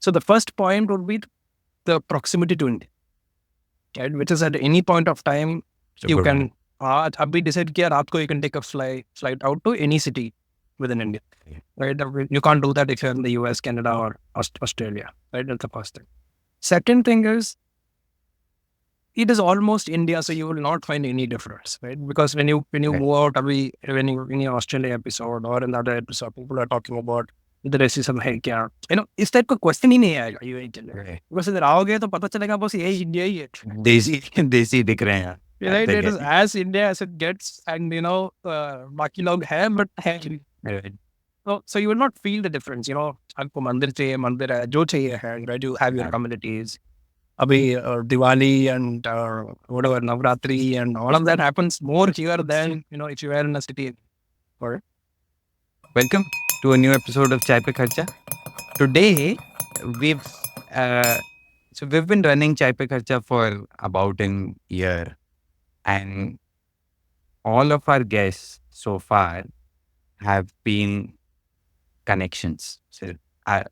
So the first point would be the proximity to India, right? Which is at any point of time, you can, abhi decide कि यार रात को you can take a flight out to any city within India, right? You can't do that if you're in the US, Canada, or Australia, right? That's the first thing. Second thing is, it is almost India, so you will not find any difference, right? Because when you move out, when you in your Australia episode or another episode, people are talking about the racism है क्या, इस type का question ही नहीं आएगा UAE के लिए, बस इधर आओगे तो पता चलेगा बस यही इंडिया ही है, देसी देसी दिख रहे हैं, right? It is as India as it gets, and बाकी लोग हैं but है, so you will not feel the difference, आपको मंदिर चाहिए, मंदिर है, जो चाहिए है, right? You have your communities. Abhi Diwali and whatever Navratri and all of that happens more here than if you were in a city. Or welcome to a new episode of Chai Pe Kharcha. Today we've been running Chai Pe Kharcha for about a year, and all of our guests so far have been connections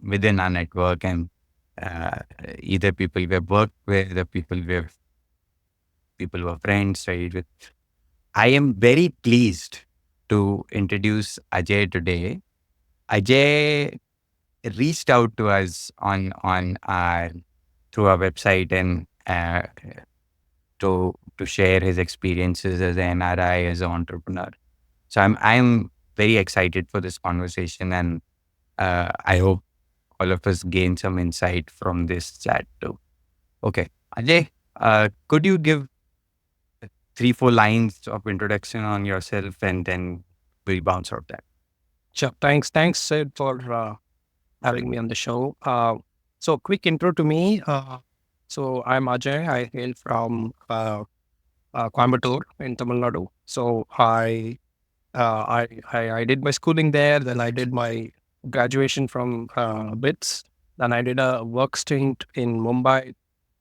within our network, and either people we've worked with, the people were friends, right? I am very pleased to introduce Ajay today. Ajay reached out to us on through our website and to share his experiences as an NRI, as an entrepreneur. So I'm very excited for this conversation, and I hope all of us gain some insight from this chat too. Okay, Ajay, could you give 3-4 lines of introduction on yourself, and then we'll bounce out that. Sure. Thanks, Sid, for having me on the show. So quick intro to me. So I'm Ajay. I hail from Coimbatore in Tamil Nadu. So I did my schooling there. Then I did my graduation from BITS. Then I did a work stint in Mumbai.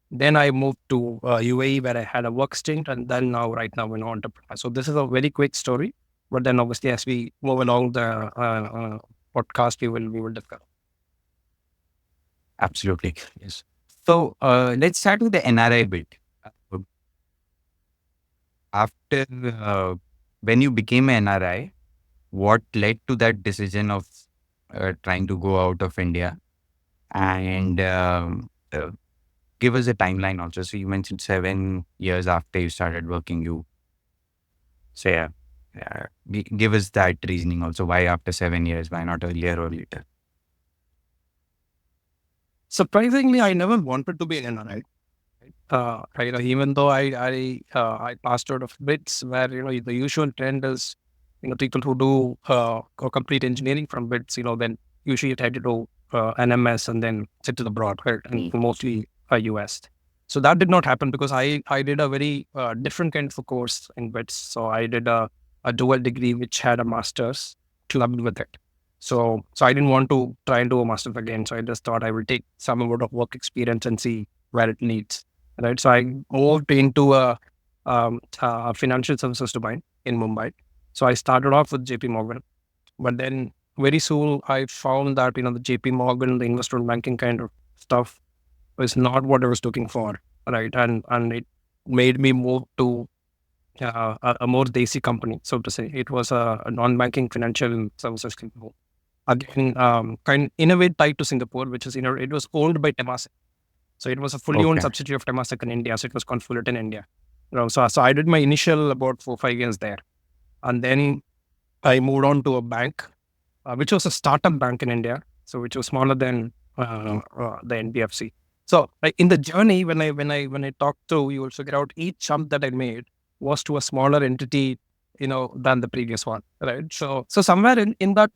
Then I moved to UAE, where I had a work stint, and then right now in entrepreneur. So this is a very quick story, but then obviously as we move along the podcast, we will discuss. Absolutely, yes. So let's start with the NRI bit. After when you became an NRI, what led to that decision of trying to go out of India? And give us a timeline also. So you mentioned 7 years after you started working, so give us that reasoning also. Why after 7 years? Why not earlier or later? Surprisingly, I never wanted to be an NRI. Even though I passed out of BITS, where the usual trend is people who do complete engineering from BITS, then usually try to do an MS and then settle abroad, right? And mostly US. So that did not happen because I did a very different kind of a course in BITS. So I did a dual degree which had a master's clubbed with it. So I didn't want to try and do a master's again. So I just thought I will take some amount of work experience and see where it leads. Right. So I moved into a financial services domain in Mumbai. So I started off with JP Morgan, but then very soon I found that the JP Morgan, the investment banking kind of stuff was not what I was looking for, right? And it made me move to a more desi company, so to say. It was a non-banking financial services company. Again, in a way tied to Singapore, which is it was owned by Temasek. So it was a fully owned subsidiary of Temasek in India. So it was convoluted in India. So I did my initial about 4-5 years there. And then I moved on to a bank, which was a startup bank in India. So which was smaller than the NBFC. So in the journey, when I talked to, you will figure out each jump that I made was to a smaller entity, than the previous one, right? So somewhere in that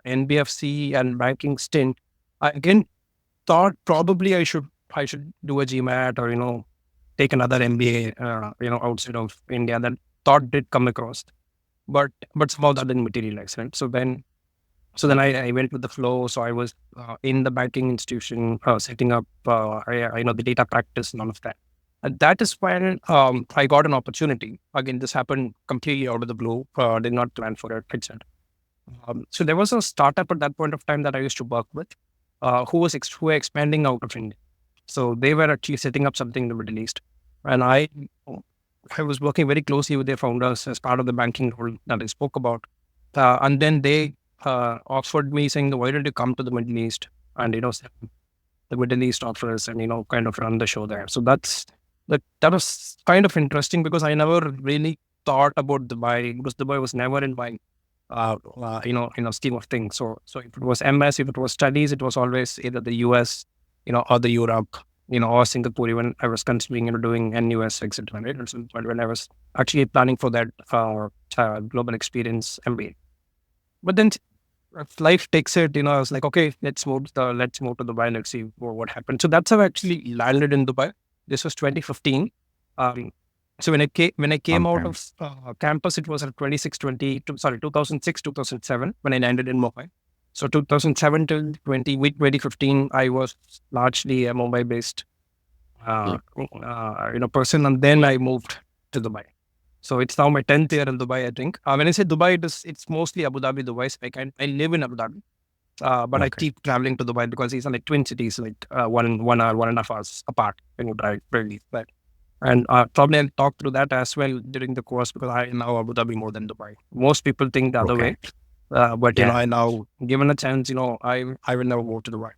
NBFC and banking stint, I again thought probably I should do a GMAT or take another MBA outside of India. That thought did come across, but somehow that didn't materialize, right? So then I went with the flow. So I was in the banking institution, setting up the data practice and all of that. And that is when I got an opportunity. Again, this happened completely out of the blue. Did not plan for it, etc. So there was a startup at that point of time that I used to work with, who were expanding out of India. So they were actually setting up something in the Middle East, and I was working very closely with their founders as part of the banking role that I spoke about. And then they offered me saying, "Why don't you come to the Middle East and set the Middle East office and kind of run the show there?" So that was kind of interesting because I never really thought about Dubai because Dubai was never in my scheme of things. So if it was MS, if it was studies, it was always either the US, or the Europe, or Singapore. Even I was considering doing NUS, etc. Right? And so when I was actually planning for that global experience MBA, but then if life takes it, I was like, okay, let's move to Dubai. Let's see what happened. So that's how I actually landed in Dubai. This was 2015. Um, so when I came out Okay. of campus, it was at 2006, 2007 when I landed in Mumbai. So 2007 till 2015, I was largely a Mumbai based person, and then I moved to Dubai. So it's now my 10th year in Dubai, I think. When I say Dubai, it's mostly Abu Dhabi, Dubai. So I live in Abu Dhabi, but I Okay. keep traveling to Dubai because it's like twin cities, like 1 hour, 1.5 hours apart when you drive, really. But and probably I'll talk through that as well during the course because I know Abu Dhabi more than Dubai. Most people think the other Okay. way, but Yeah. I now given a chance, I will never go to Dubai.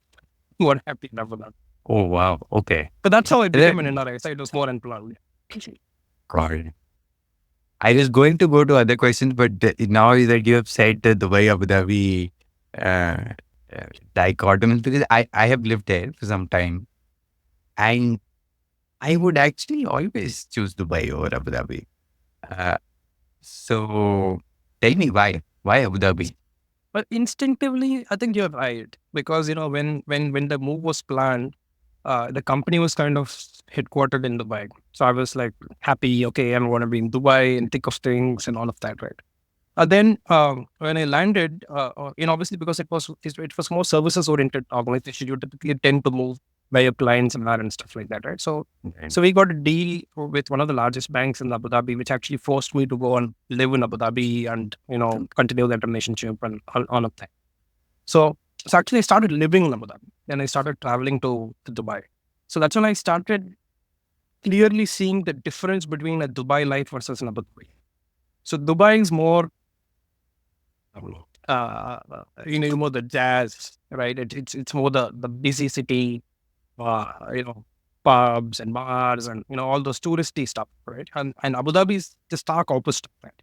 What happy enough with that. Oh, wow. Okay. But that's how I became an Then, NRI. So it was more unplanned. got it. I was going to go to other questions, but now that you have said the Dubai Abu Dhabi uh, dichotomy, because I have lived there for some time, and I would actually always choose Dubai over Abu Dhabi. Uh, so tell me why? Why Abu Dhabi? But instinctively, I think you're right because when the move was planned, the company was kind of headquartered in Dubai. So I was like happy, okay, I'm going to be in Dubai and thick of things and all of that, right? Then when I landed, obviously because it was more services oriented organization, you typically tend to move by your clients and stuff like that, right? So Right. so we got a deal with one of the largest banks in Abu Dhabi, which actually forced me to go and live in Abu Dhabi and continue that relationship and all of that. So actually I started living in Abu Dhabi, then I started traveling to Dubai. So that's when I started clearly seeing the difference between a Dubai life versus an Abu Dhabi. So Dubai is more more the jazz, right? It's more the busy city, pubs and bars and all those touristy stuff, right? And Abu Dhabi is the stark opposite of that.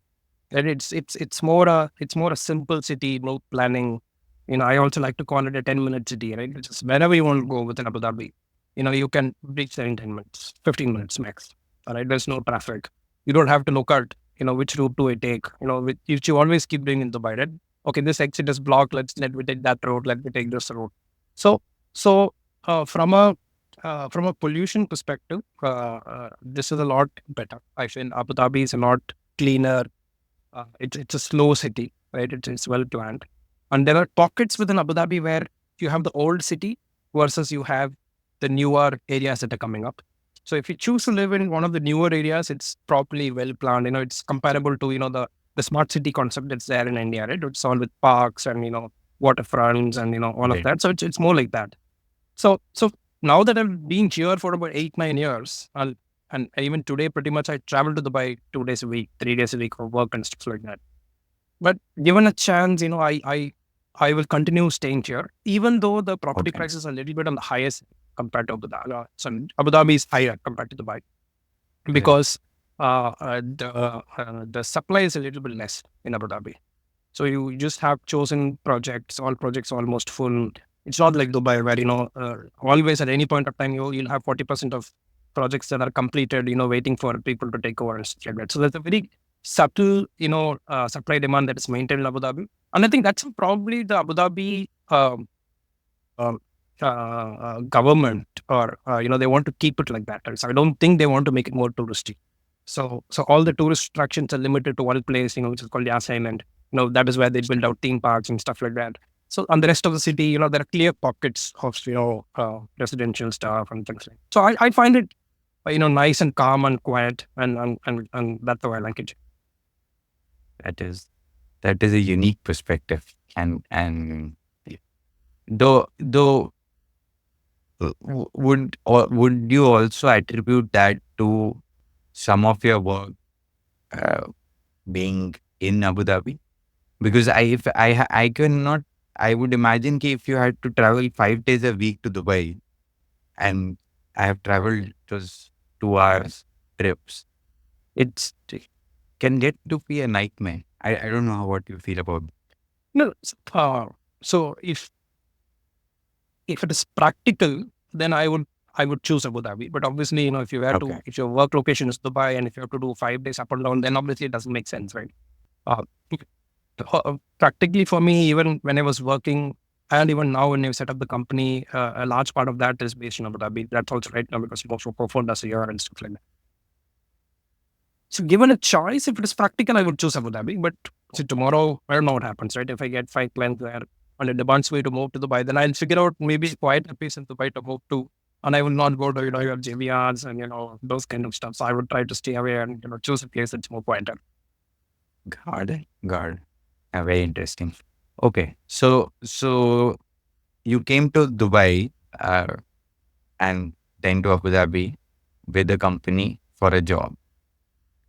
And it's more a simple city, no planning. I also like to call it a 10-minute city, right? Just wherever you want to go within Abu Dhabi, you can reach there in 10 minutes, 15 minutes max. All right, there's no traffic. You don't have to look at which route do I take. Which you always keep doing in Dubai, right? Okay, this exit is blocked. Let me take that road. Let me take this road. So so from a pollution perspective, this is a lot better. I feel Abu Dhabi is a lot cleaner. It's a slow city, right? It's well planned, and there are pockets within Abu Dhabi where you have the old city versus you have the newer areas that are coming up. So if you choose to live in one of the newer areas, it's properly well planned. It's comparable to the smart city concept that's there in India, right? It's all with parks and waterfronts and all of Right. that. So it's more like that. So now that I've been here for about 8, 9 years, and even today, pretty much I travel to Dubai 2 days a week, 3 days a week for work and stuff like that. But given a chance, I will continue staying here, even though the property Okay. prices are a little bit on the highest compared to Abu Dhabi. So Abu Dhabi is higher compared to Dubai Right. because the supply is a little bit less in Abu Dhabi. So you just have chosen projects, all projects almost full. It's not like Dubai where, always at any point of time, you'll have 40% of projects that are completed, waiting for people to take over and stuff like that. So there's a very subtle, supply demand that is maintained in Abu Dhabi. And I think that's probably the Abu Dhabi um, government or, they want to keep it like that. Right? So I don't think they want to make it more touristy. So all the tourist attractions are limited to one place, which is called Yas Island. That is where they build out theme parks and stuff like that. So on the rest of the city, there are clear pockets of residential stuff and things like. So I find it nice and calm and quiet, and that's how I like it. That is. That is a unique perspective. And though would you also attribute that to some of your work uh, being in Abu Dhabi? Because if I cannot, I would imagine कि if you had to travel 5 days a week to Dubai, and I have traveled just 2 hours trips, it's can get to be a nightmare. I don't know what you feel about. No, so if it is practical, then I would choose Abu Dhabi. But obviously, if you have to, Okay. if your work location is Dubai and if you have to do 5 days up and down, then obviously it doesn't make sense, right? Uh, Practically for me, even when I was working, and even now when you set up the company, a large part of that is based in Abu Dhabi. That's also right now because most of performed as a year and stuff like that. So given a choice, if it is practical, I would choose Abu Dhabi. But see, tomorrow, I don't know what happens, right? If I get 5 clients there and it demands me to move to Dubai, then I'll figure out maybe quite a place in Dubai to move to. And I will not go to, your JVRs and, those kind of stuff. So I would try to stay away and, choose a place that's more quieter. Got it. Got it. Very interesting. Okay. So you came to Dubai and then to Abu Dhabi with the company for a job.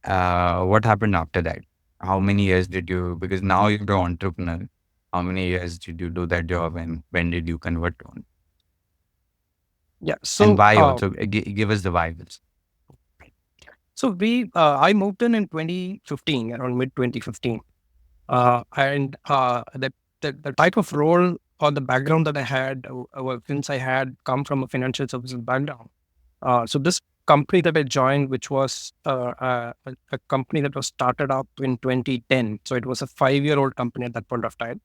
What happened after that? How many years did you, because now you're an entrepreneur, how many years did you do that job and when did you convert on? Yeah. And So, why also? Give us the vibes. I moved in 2015, around mid 2015. And the type of role or the background that I had, since I had come from a financial services background. So this company that I joined, which was a company that was started up in 2010. So it was a 5-year-old company at that point of time.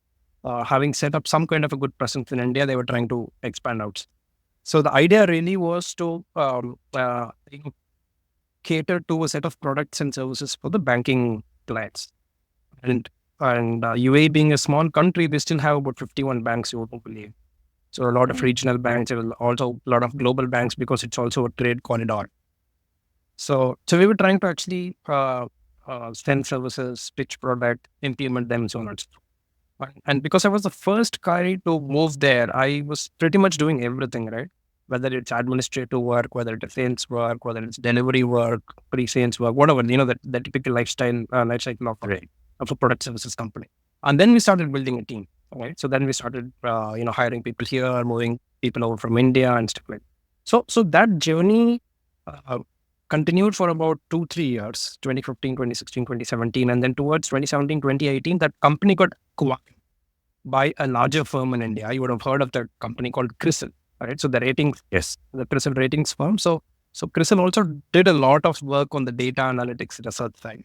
Having set up some kind of a good presence in India, they were trying to expand out. So the idea really was to cater to a set of products and services for the banking clients. And UAE being a small country, we still have about 51 banks, you wouldn't believe. So a lot of regional banks, there are also a lot of global banks because it's also a trade corridor. So we were trying to actually send services, pitch product, implement them, so on and so forth. And because I was the first guy to move there, I was pretty much doing everything, right? Whether it's administrative work, whether it's sales work, whether it's delivery work, pre-sales work, whatever, the typical life cycle of a product services company. And then we started building a team, right? So then we started, hiring people here, moving people over from India and stuff like that. So that journey uh, continued for about 2-3 years, 2015, 2016, 2017. And then towards 2017, 2018, that company got acquired by a larger firm in India. You would have heard of that company called CRISIL, right? So Yes. the CRISIL ratings firm. So CRISIL also did a lot of work on the data analytics research side,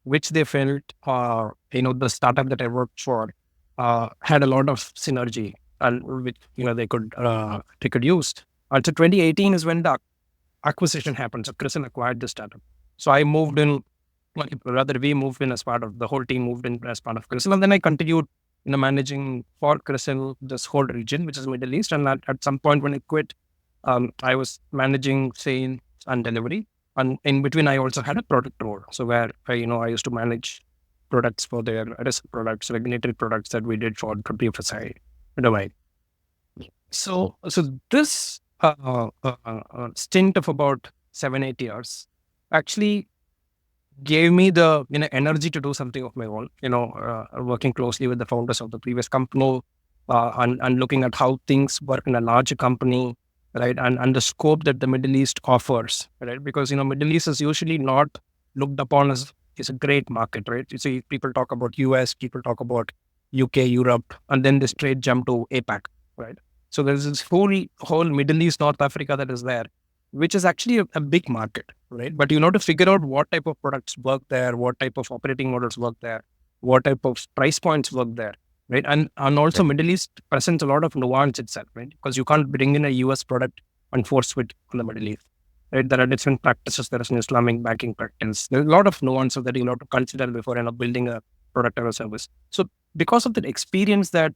which they felt, the startup that I worked for had a lot of synergy and which, they could use. And so 2018 is when the acquisition happened. So CRISIL acquired the startup. So I moved in, rather we moved in as part of, the whole team moved in as part of CRISIL. And then I continued, managing for CRISIL this whole region, which is Middle East. And at some point when I quit, I was managing sales and delivery. And in between, I also had a product role. So where, I used to manage products for their risk products, regulatory products that we did for BFSI domain. So this stint of about 7-8 years actually gave me the energy to do something of my own. Working closely with the founders of the previous company, and looking at how things work in a larger company, right? And the scope that the Middle East offers, right? Because Middle East is usually not looked upon as is a great market, right? You see, people talk about US, people talk about UK, Europe, and then this straight jump to APAC, right? So there's this whole Middle East, North Africa that is there, which is actually a big market, right? But you know to figure out what type of products work there, what type of operating models work there, what type of price points work there, right? And also Right. Middle East presents a lot of nuance itself, right? Because you can't bring in a US product and force it on the Middle East, right? There are different practices. There is an Islamic banking practice. There's a lot of nuances that you have to consider before building a product or a service. So because of the experience that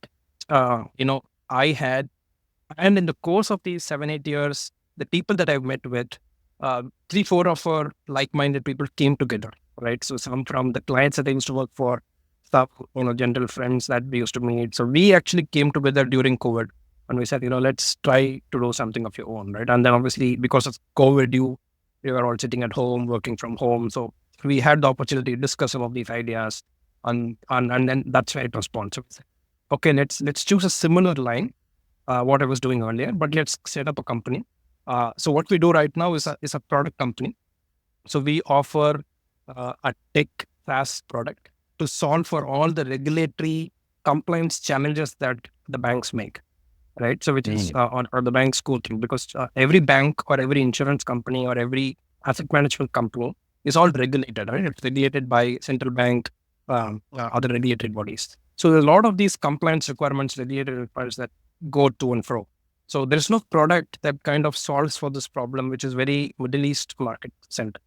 I had, and in the course of these 7-8 years, the people that I've met with, 3-4 of our like-minded people came together, right? So some from the clients that I used to work for, some, general friends that we used to meet. So we actually came together during COVID, and we said, let's try to do something of your own, right? And then obviously because of COVID, we were all sitting at home, working from home. So we had the opportunity to discuss some of these ideas, and then that's where it was born. So we said, okay, let's choose a similar line, what I was doing earlier, but let's set up a company. So what we do right now is a product company. So we offer a tech SaaS product to solve for all the regulatory compliance challenges that the banks make, right? So which is or the banks go through, because every bank or every insurance company or every asset management company is all regulated, right? It's regulated by central bank, other regulated bodies. So there's a lot of these compliance requirements, regulated requirements that go to and fro. So there's no product that kind of solves for this problem, which is very Middle East market centered.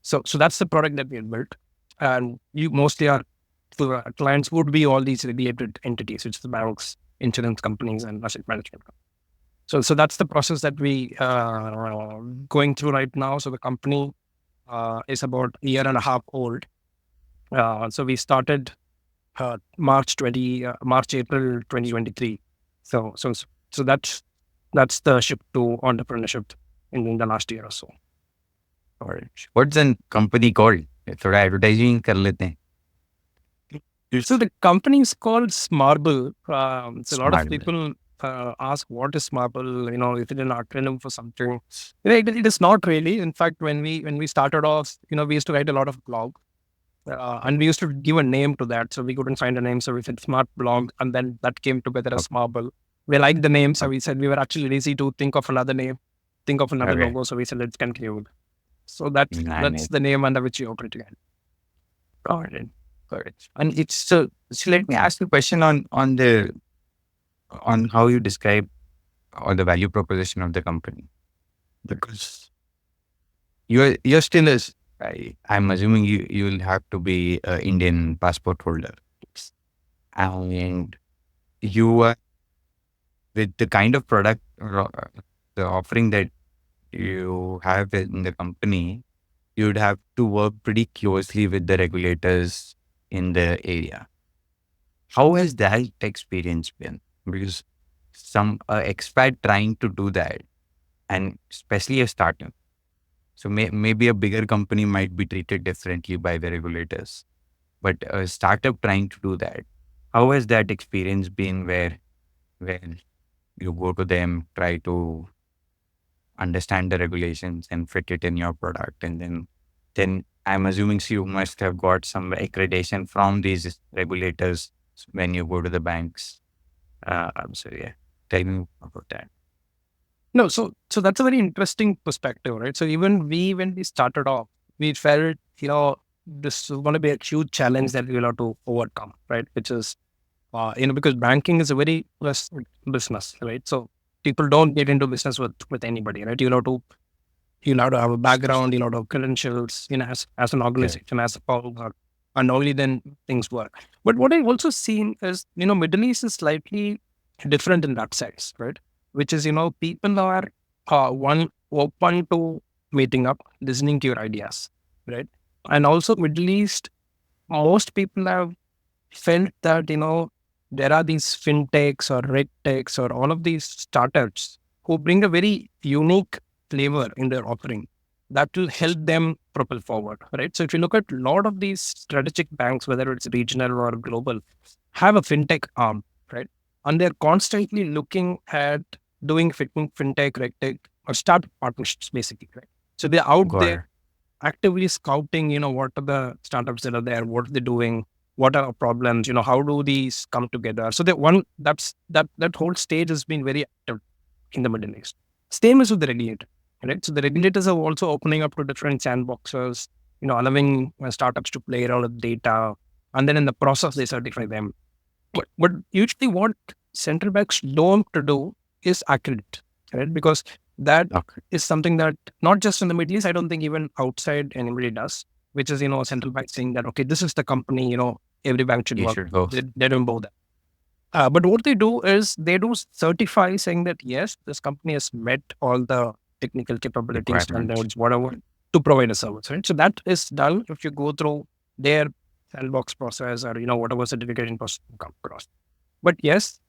So that's the product that we have built, and you mostly our clients would be all these regulated entities, which is the banks, insurance companies, and asset management companies. So that's the process that we going through right now. So the company is about a year and a half old. So we started April 2023. So that's the shift to entrepreneurship in the last year or so. Or what's the company called? थोड़ा advertising कर लेते हैं. So the company is called SMARBL. So a lot of SMARBL. people ask, what is SMARBL? Is it an acronym for something? It is not really. In fact, when we started off, we used to write a lot of blog, and we used to give a name to that. So we couldn't find a name, so we said Smart Blog, and then that came together as SMARBL. We liked the name, so we said we were actually lazy to think of another name, think of another logo. So we said let's conclude. So that's the name under which you operate again. Got it. And it's so let me ask you a question on how you describe or the value proposition of the company, because you're still I'm assuming you'll have to be an Indian passport holder, and you are with the kind of product, the offering that you have in the company, you'd have to work pretty closely with the regulators in the area. How has that experience been? Because some expat trying to do that, and especially a startup. So maybe a bigger company might be treated differently by the regulators, but a startup trying to do that, how has that experience been where you go to them, try to understand the regulations and fit it in your product, and then I'm assuming you must have got some accreditation from these regulators when you go to the banks. So yeah, tell me about that. No, so that's a very interesting perspective, right? So even when we started off, we felt, this is going to be a huge challenge that we'll have to overcome, right? Which is, because banking is a very risk business, right? So people don't get into business with anybody, right? You'll have to have a background, you'll have to have credentials, as an organization, as a founder, and only then things work. But what I've also seen is, Middle East is slightly different in that sense, right? Which is, people are open to meeting up, listening to your ideas, right? And also Middle East, most people have felt that, there are these fintechs or regtechs or all of these startups who bring a very unique flavor in their offering that will help them propel forward, right? So if you look at a lot of these strategic banks, whether it's regional or global, have a fintech arm, right? And they're constantly looking at doing fintech, regtech, or startup partnerships, basically, right? So they're out there actively scouting, what are the startups that are there, what are they doing, what are our problems, how do these come together? So that whole stage has been very active in the Middle East. Same as with the regulator, right? So the regulators are also opening up to different sandboxes, allowing startups to play around with data, and then in the process they certify them. But usually what central banks don't do is accredit, right? Because that is something that not just in the Middle East, I don't think even outside anybody does, which is, a central bank saying that, okay, this is the company, every bank should work. They don't do that. But what they do is they do certify, saying that, yes, this company has met all the technical capabilities, standards, whatever, to provide a service, right? So that is done if you go through their sandbox process or whatever certification process you come across. But yes,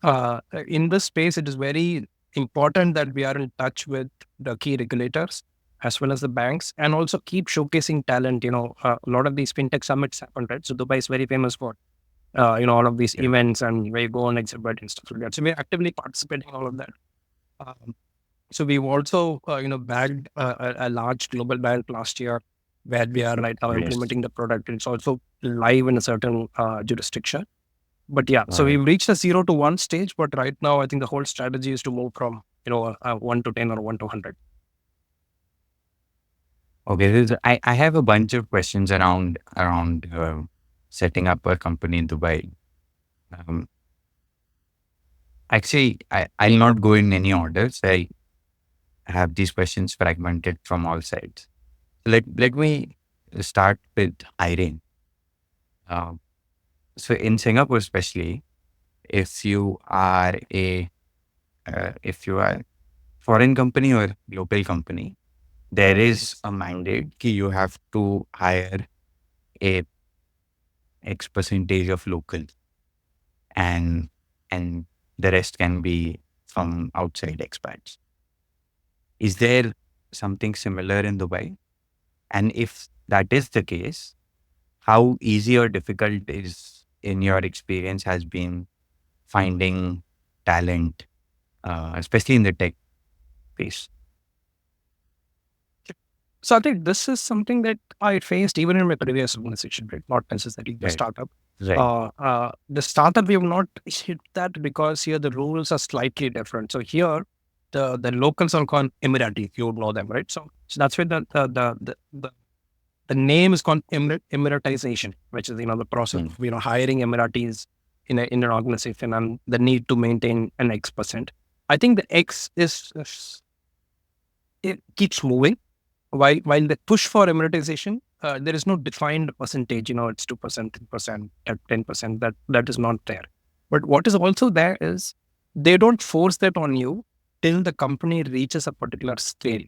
in this space, it is very important that we are in touch with the key regulators as well as the banks, and also keep showcasing talent. A lot of these fintech summits happen, right? So Dubai is very famous for all of these Yeah. events, and where you go on Expat and stuff like that. So we're actively participating in all of that. Um, so we've also, bagged a large global bank last year, where we are right now Yes. implementing the product. It's also live in a certain jurisdiction. But yeah, so Got it. we've reached a 0 to 1 stage. But right now, I think the whole strategy is to move from 1 to 10 or 1 to 100. Okay. I have a bunch of questions around setting up a company in Dubai. Um, Actually, I'll not go in any order. So I have these questions fragmented from all sides. Let me start with hiring. Um, so in Singapore, especially, if you are a foreign company or local company, there is a mandate that you have to hire a X percentage of local, and and the rest can be from outside expats. Is there something similar in Dubai? And if that is the case, how easy or difficult is, in your experience, has been finding talent, especially in the tech space? So I think this is something that I faced even in my previous organization, right? Not necessarily the Right. startup. Right. The startup, we have not hit that because here the rules are slightly different. So here, the locals are called Emirati. You would know them, right? So that's where the name is called Emiratization, which is the process Mm. of hiring Emiratis in an organization, and the need to maintain an X%. I think the X is it keeps moving, while the push for emiratization, there is no defined percentage. It's 2%, 3%, 10%. That is not there. But what is also there is they don't force that on you till the company reaches a particular scale.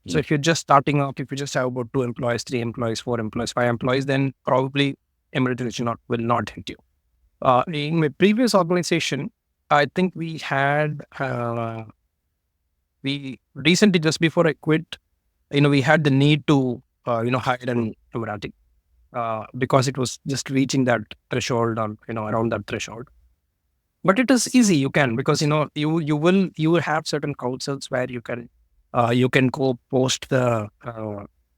So Mm. if you're just starting up, if you just have about 2 employees, 3 employees, 4 employees, 5 employees, then probably emiratization will not hit you. In my previous organization, I think we recently, just before I quit, we had the need to, hire an Emirati, because it was just reaching that threshold, or, around that threshold. But it is easy. You can, because, you will have certain councils where you can go post the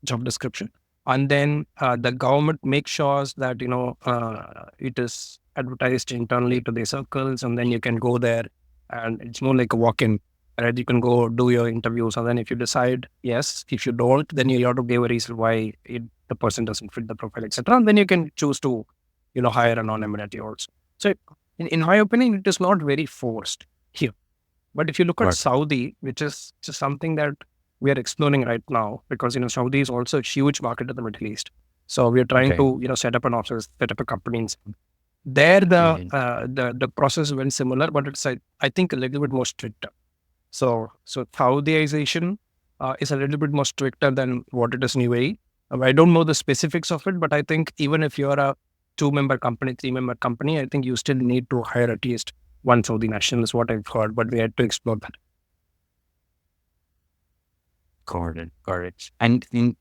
job description, and then the government makes sure that, it is advertised internally to the circles, and then you can go there, and it's more like a walk-in. Right, you can go do your interviews, and then if you decide yes, if you don't, then you have to give a reason why the person doesn't fit the profile, etc. And then you can choose to, hire a non-emirati also. So, in my opinion, it is not very forced here. But if you look at Got it. Saudi, which is just something that we are exploring right now, because Saudi is also a huge market in the Middle East. So we are trying Right. to set up an office, set up a company. There, Mhm. the process went similar, but it's I think a little bit more stricter. So Saudiization is a little bit more stricter than what it is in UAE. I don't know the specifics of it, but I think even if you're a 2-member company, 3-member company, I think you still need to hire at least one Saudi national, is what I've heard. But we had to explore that. Got it. Got it. And in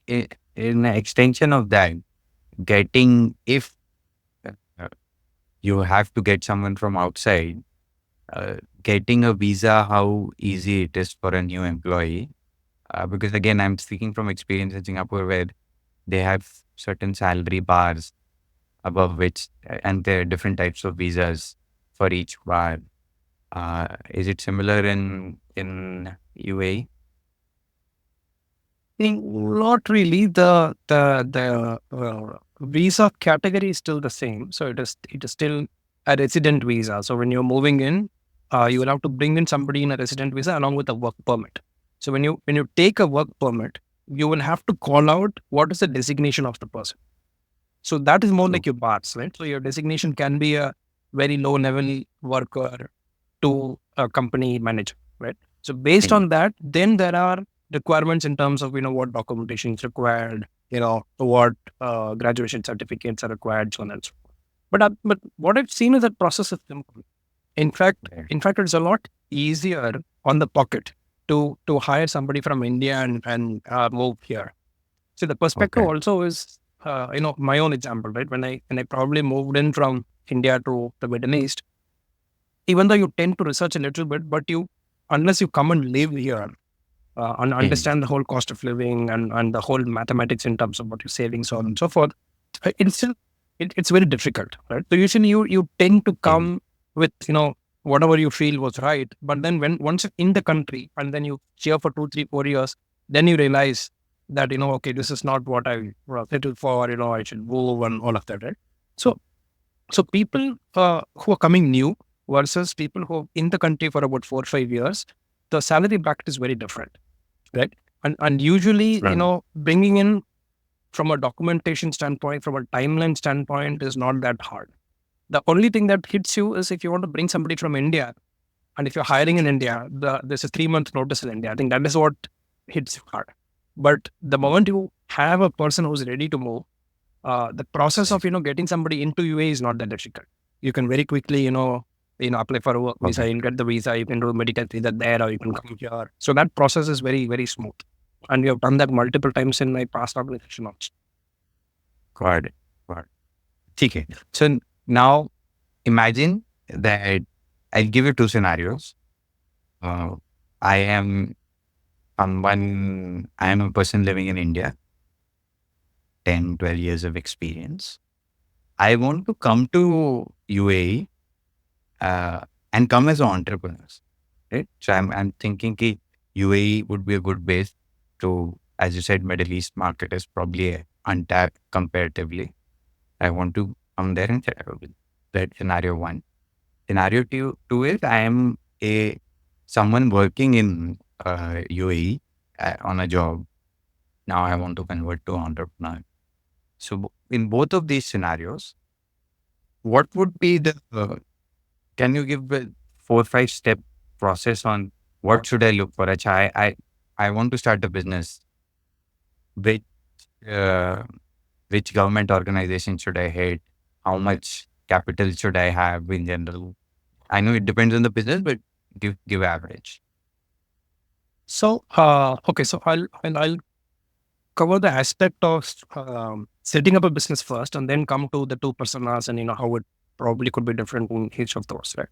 an extension of that, getting if uh, you have to get someone from outside, getting a visa, how easy it is for a new employee. Because again, I'm speaking from experience in Singapore where they have certain salary bars above which, and there are different types of visas for each bar. Is it similar in UAE? Not really. The visa category is still the same. So it is still a resident visa. So when you're moving in, you will have to bring in somebody in a resident visa along with a work permit. So when you take a work permit, you will have to call out what is the designation of the person. So that is more like So, your bars, right? So your designation can be a very low level worker to a company manager, right? So based mm, on that, then there are requirements in terms of what documentation is required, what graduation certificates are required, so on and so forth. But what I've seen is that process is simple. In fact, Right. it's a lot easier on the pocket to hire somebody from India and move here. So the perspective Okay. also is, my own example, right? When I probably moved in from India to the Middle East, even though you tend to research a little bit, but unless you come and live here and Hmm. understand the whole cost of living and the whole mathematics in terms of what you're saving, so on and so forth, it's still it's very difficult, right? So usually you tend to Hmm. come with whatever you feel was right, but then when once you're in the country and then you here for 2, 3, 4 years, then you realize that okay, this is not what I settled for. I should move and all of that, right? So people who are coming new versus people who are in the country for about 4 or 5 years, the salary bracket is very different, right? And usually, Right. bringing in from a documentation standpoint, from a timeline standpoint, is not that hard. The only thing that hits you is if you want to bring somebody from India, and if you're hiring in India, there's a 3 month notice in India. I think that is what hits you hard. But the moment you have a person who's ready to move, the process of getting somebody into UAE is not that difficult. You can very quickly apply for a work visa, Okay. you can get the visa, you can do medical visa there, or you can come here. So that process is very, very smooth, and we have done that multiple times in my past organization also. Got it. Got it. Okay. So now imagine that I'll give you two scenarios. Uh, I am I am a person living in India, 10, 12 years of experience. I want to come to UAE and come as an entrepreneur, right? So I'm thinking that UAE would be a good base to, as you said, Middle East market is probably untapped comparatively. I want to come there and set up. That scenario one. Scenario two is I am a someone working in UAE on a job. Now I want to convert to entrepreneur. So in both of these scenarios, what would be the can you give a 4 5 step process on what should I look for? Achha, I want to start a business. Which uh, which government organization should I hit? How much capital should I have in general? I know it depends on the business, but give average. So, okay, so I'll cover the aspect of setting up a business first, and then come to the two personas and how it probably could be different in each of those, right?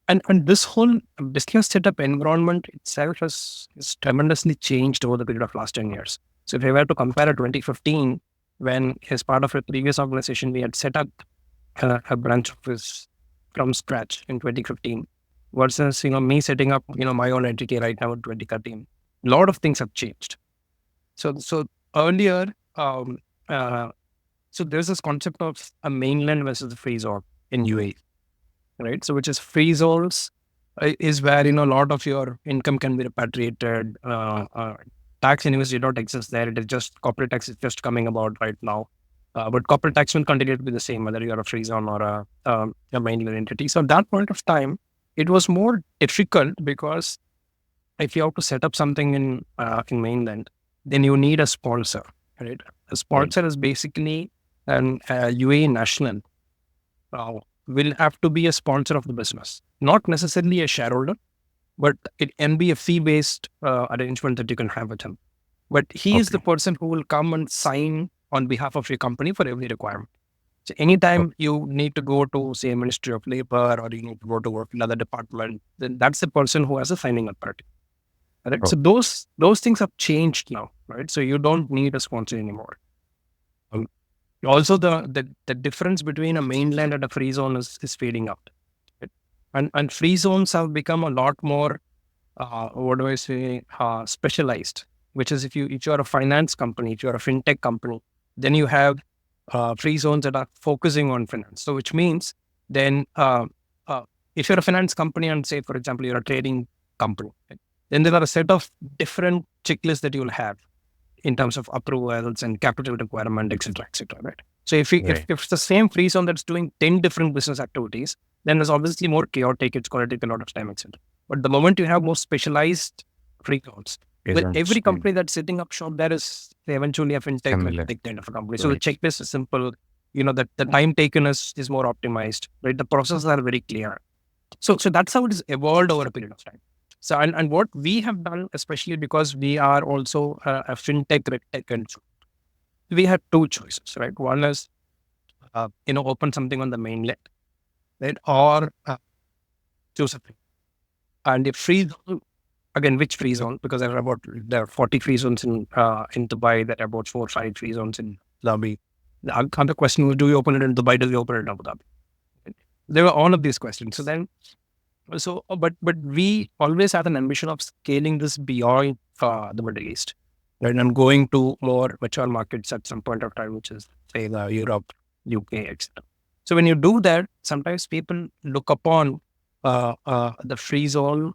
And this whole business setup environment itself has tremendously changed over the period of last 10 years. So if I were to compare at 2015, when as part of a previous organization, we had set up a branch office from scratch in 2015 versus, me setting up, my own entity right now in 2013, a lot of things have changed. So earlier, um, uh, so there's this concept of a mainland versus a free zone in UAE, right? So which is free zones is where a lot of your income can be repatriated. Tax anyways did not exist there. It is just corporate tax is just coming about right now. But corporate tax will continue to be the same whether you're a free zone or a mainland entity. So at that point of time, it was more difficult because if you have to set up something in mainland, then you need a sponsor, right? A Right. sponsor is basically an UAE national will have to be a sponsor of the business, not necessarily a shareholder, but it can be a fee-based arrangement that you can have with him. But he is the Okay. person who will come and sign on behalf of your company for every requirement. So anytime Okay. you need to go to, say, Ministry of Labor, or you need to go to work in another department, then that's the person who has a signing authority. Right. So Okay. those things have changed now, right? So you don't need a sponsor anymore. Um, Also, the difference between a mainland and a free zone is fading out. Right? And free zones have become a lot more what do I say, specialized. Which is if you're a finance company, if you're a fintech company, then you have free zones that are focusing on finance. So which means then uh, if you're a finance company and say, for example, you're a trading company, right, then there are a set of different checklists that you'll have in terms of approvals and capital requirement, et cetera, right? So if it's the same free zone that's doing 10 different business activities, then it's obviously more chaotic. It's going to take a lot of time, et cetera. But the moment you have more specialized free zones, With every company that's setting up shop, there is eventually a fintech Similar. kind of a company. So the checklist is simple. That the time taken is more optimized, right? The processes are very clear. So that's how it has evolved over a period of time. So and what we have done, especially because we are also a fintech, tech, and we had two choices, right? One is open something on the mainland, right, or choose a and the free zone. Again, which free zone? Because there are 40 free zones in Dubai. There are about 4 or 5 free zones in Dhabi. The other question was, do you open it in Dubai? Do you open it in Abu Dhabi? There were all of these questions. But we always had an ambition of scaling this beyond the Middle East, right? And going to more mature markets at some point of time, which is say Europe, UK, etc. So when you do that, sometimes people look upon the free zone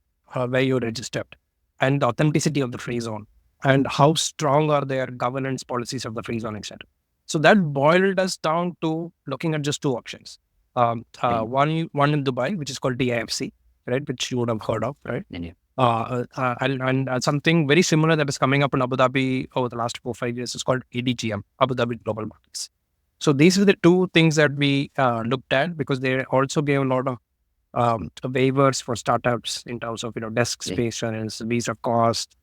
where you registered and the authenticity of the free zone and how strong are their governance policies of the free zone, etc. So that boiled us down to looking at just two options. One in Dubai, which is called DIFC, right, which you would have heard of, right? And something very similar that is coming up in Abu Dhabi over the last 4-5 years is called ADGM, Abu Dhabi Global Markets. So these are the two things that we looked at because they also gave a lot of waivers for startups in terms of desk space and visa cost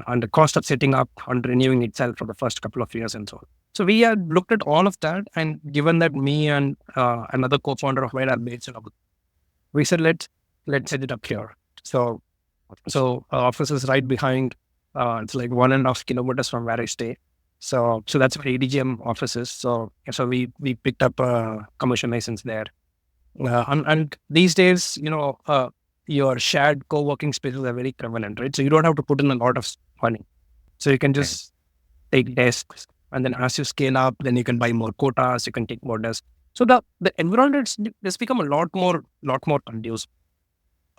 and the cost of setting up and renewing itself for the first couple of years and so on. So we had looked at all of that, and given that me and another co-founder of mine are based in Abu Dhabi, we said let's set it up here. So our office is right behind. It's like 1.5 kilometers from where I stay. So that's where ADGM office is. So we picked up a commercial license there. And these days, your shared co-working spaces are very prevalent, right? So you don't have to put in a lot of money. So you can just take desks, and then as you scale up, then you can buy more quotas, you can take more desks. So the environment has become a lot more conducive,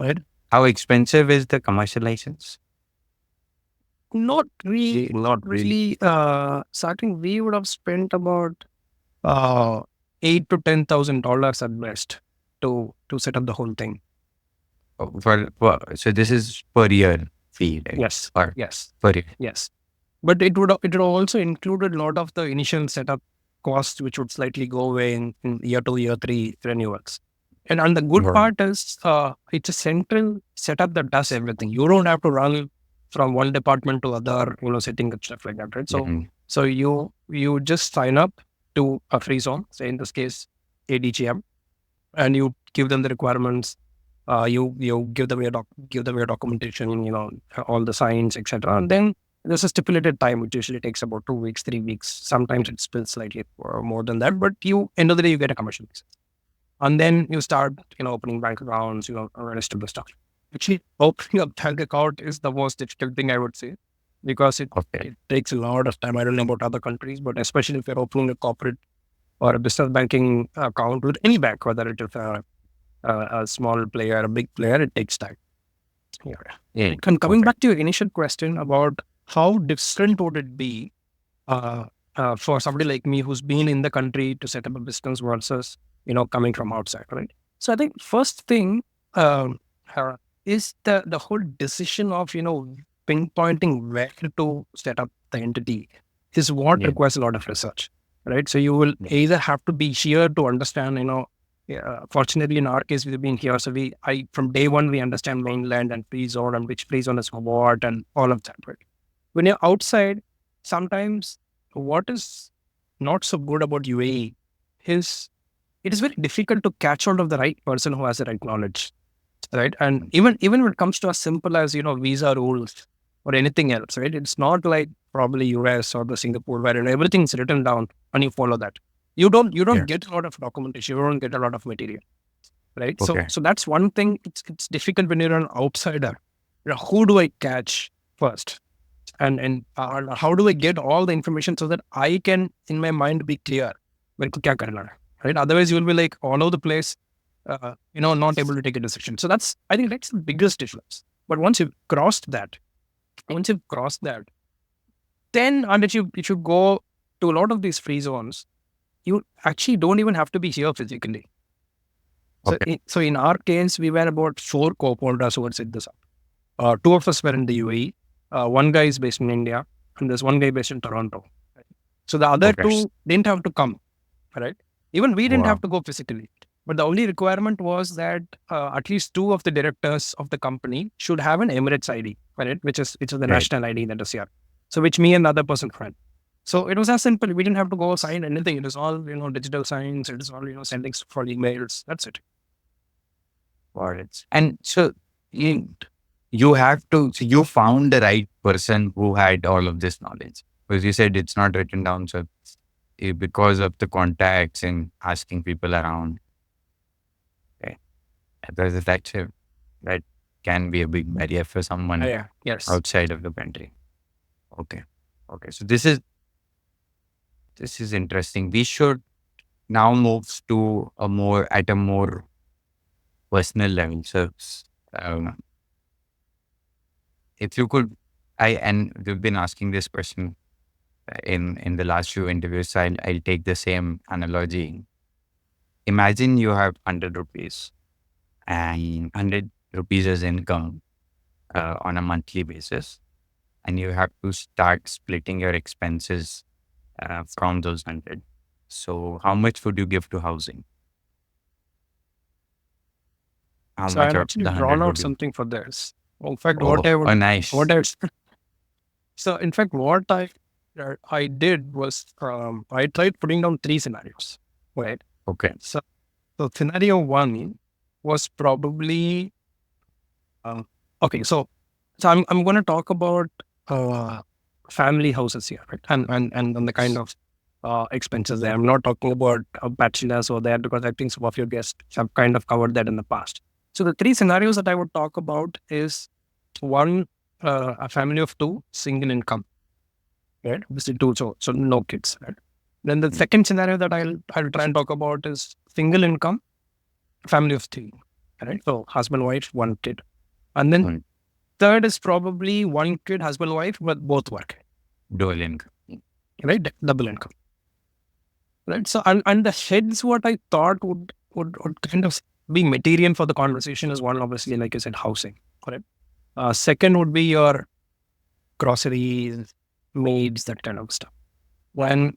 right? How expensive is the commercial license? Not really. Starting, we would have spent about $8,000 to $10,000 at best to set up the whole thing. So this is per year fee, right? Yes. Yes. Per year. Yes. But it would also included a lot of the initial setup costs, which would slightly go away in year 2, year 3 renewals. And the good part is it's a central setup that does everything. You don't have to run from one department to other, setting up stuff like that, right? So you just sign up to a free zone, say in this case ADGM, and you give them the requirements. You give them your documentation, all the signs, etc. And then there's a stipulated time, which usually takes about 2 weeks, 3 weeks. Sometimes it spills slightly more than that, but end of the day, you get a commercial license. And then you start, opening bank accounts, the rest of the stuff. Actually, opening a bank account is the most difficult thing, I would say, because it takes a lot of time. I don't know about other countries, but especially if you're opening a corporate or a business banking account with any bank, whether it is a small player, a big player, it takes time. And coming back to your initial question about how different would it be for somebody like me who's been in the country to set up a business versus, coming from outside, right? So I think first thing is the whole decision of, pinpointing where to set up the entity is what requires a lot of research, right? So you will either have to be here to understand, fortunately in our case, we've been here. So from day one, we understand mainland and free zone and which free zone is what and all of that, right? When you're outside, sometimes what is not so good about UAE is it is very difficult to catch hold of the right person who has the right knowledge, right? And even when it comes to as simple as, visa rules or anything else, right? It's not like probably US or the Singapore where everything's written down and you follow that. You don't get a lot of documentation. You don't get a lot of material, right? So that's one thing. It's difficult when you're an outsider. Who do I catch first? And how do I get all the information so that I can, in my mind, be clear? Right? Otherwise, you will be like all over the place, not able to take a decision. So I think that's the biggest difference. But once you've crossed that, then and if you go to a lot of these free zones, you actually don't even have to be here physically. So in our case, we were about 4 co-founders who had set this up. 2 of us were in the UAE. one guy is based in India and there's one guy based in Toronto. So the other Okay. two didn't have to come, right? Even we didn't Wow. have to go physically. But the only requirement was that at least two of the directors of the company should have an Emirates ID, right? Which is the Right. national ID that is here. So which me and the other person had. So it was as simple. We didn't have to go sign anything. It was all, digital signs. It was all, sending for emails. That's it. Got it. And so you have to, so you found the right person who had all of this knowledge, because you said it's not written down. So because of the contacts and asking people around, okay, that can be a big barrier for someone Yeah. Yes. outside of the country. Okay. So this is interesting. We should now move to a more personal level. So, um, if you could, and we've been asking this question in the last few interviews. So I'll take the same analogy. Imagine you have 100 rupees and 100 rupees as income on a monthly basis, and you have to start splitting your expenses from those 100. So how much would you give to housing? How So much I've of actually the drawn 100 out would you? something for this. Well, in fact, Nice. so in fact, what I did was I tried putting down three scenarios, right? Okay. So scenario one was probably okay. So I'm going to talk about family houses here, right? And the kind of expenses there. I'm not talking about bachelors or that, because I think some of your guests have kind of covered that in the past. So the three scenarios that I would talk about is one, a family of two, single income, right? Obviously two, so no kids, right? Then the second scenario that I'll try and talk about is single income, family of three, right? So husband, wife, one kid. And then third is probably one kid, husband, wife, but both work, Dual income. right? Double income, right? So and the heads, what I thought would kind of be material for the conversation is one, obviously, like you said, housing, correct? Second would be your groceries, maids, that kind of stuff. When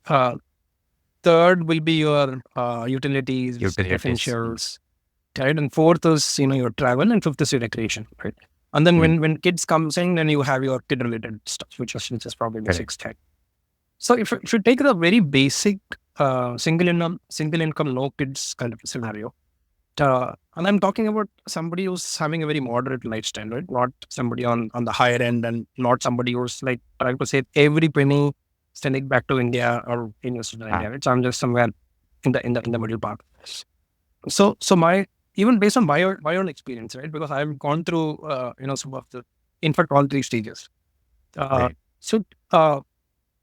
third will be your utilities, essentials, right? And fourth is your travel, and fifth is your recreation, right? And then when kids comes in, then you have your kid related stuff, which is probably the sixth head. So if you take the very basic single income, no kids kind of scenario, and I'm talking about somebody who's having a very moderate lifestyle, right? Not somebody on the higher end, and not somebody who's like trying to save every penny, sending back to India or investing in India. Right? So I'm just somewhere in the middle part. So my, even based on my own experience, right? Because I've gone through some of the, in fact, all three stages. So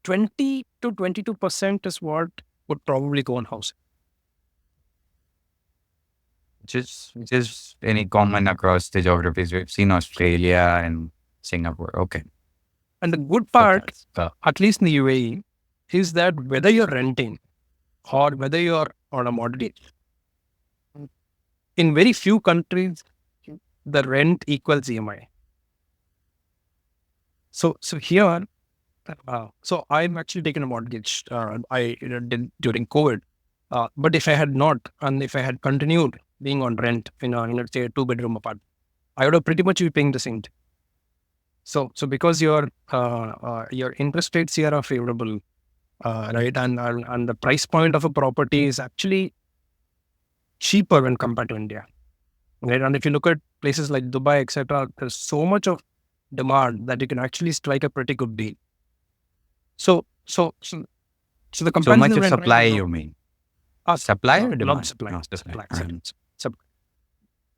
20 to 22% is what would probably go on housing. Which is any common across the geographies. We've seen Australia and Singapore. Okay. And the good part, at least in the UAE, is that whether you're renting or whether you're on a mortgage, in very few countries, the rent equals EMI. So here, so I've actually taken a mortgage. I did during COVID. But if I had not, and if I had continued being on rent in let's say a 2-bedroom apartment, I would have pretty much be paying the same thing. So because your interest rates here are favorable, right, and the price point of a property is actually cheaper when compared to India, right? And if you look at places like Dubai, etc., there's so much of demand that you can actually strike a pretty good deal. So the comparison. So much of supply, you mean? Supply or demand? Not supply. Supply.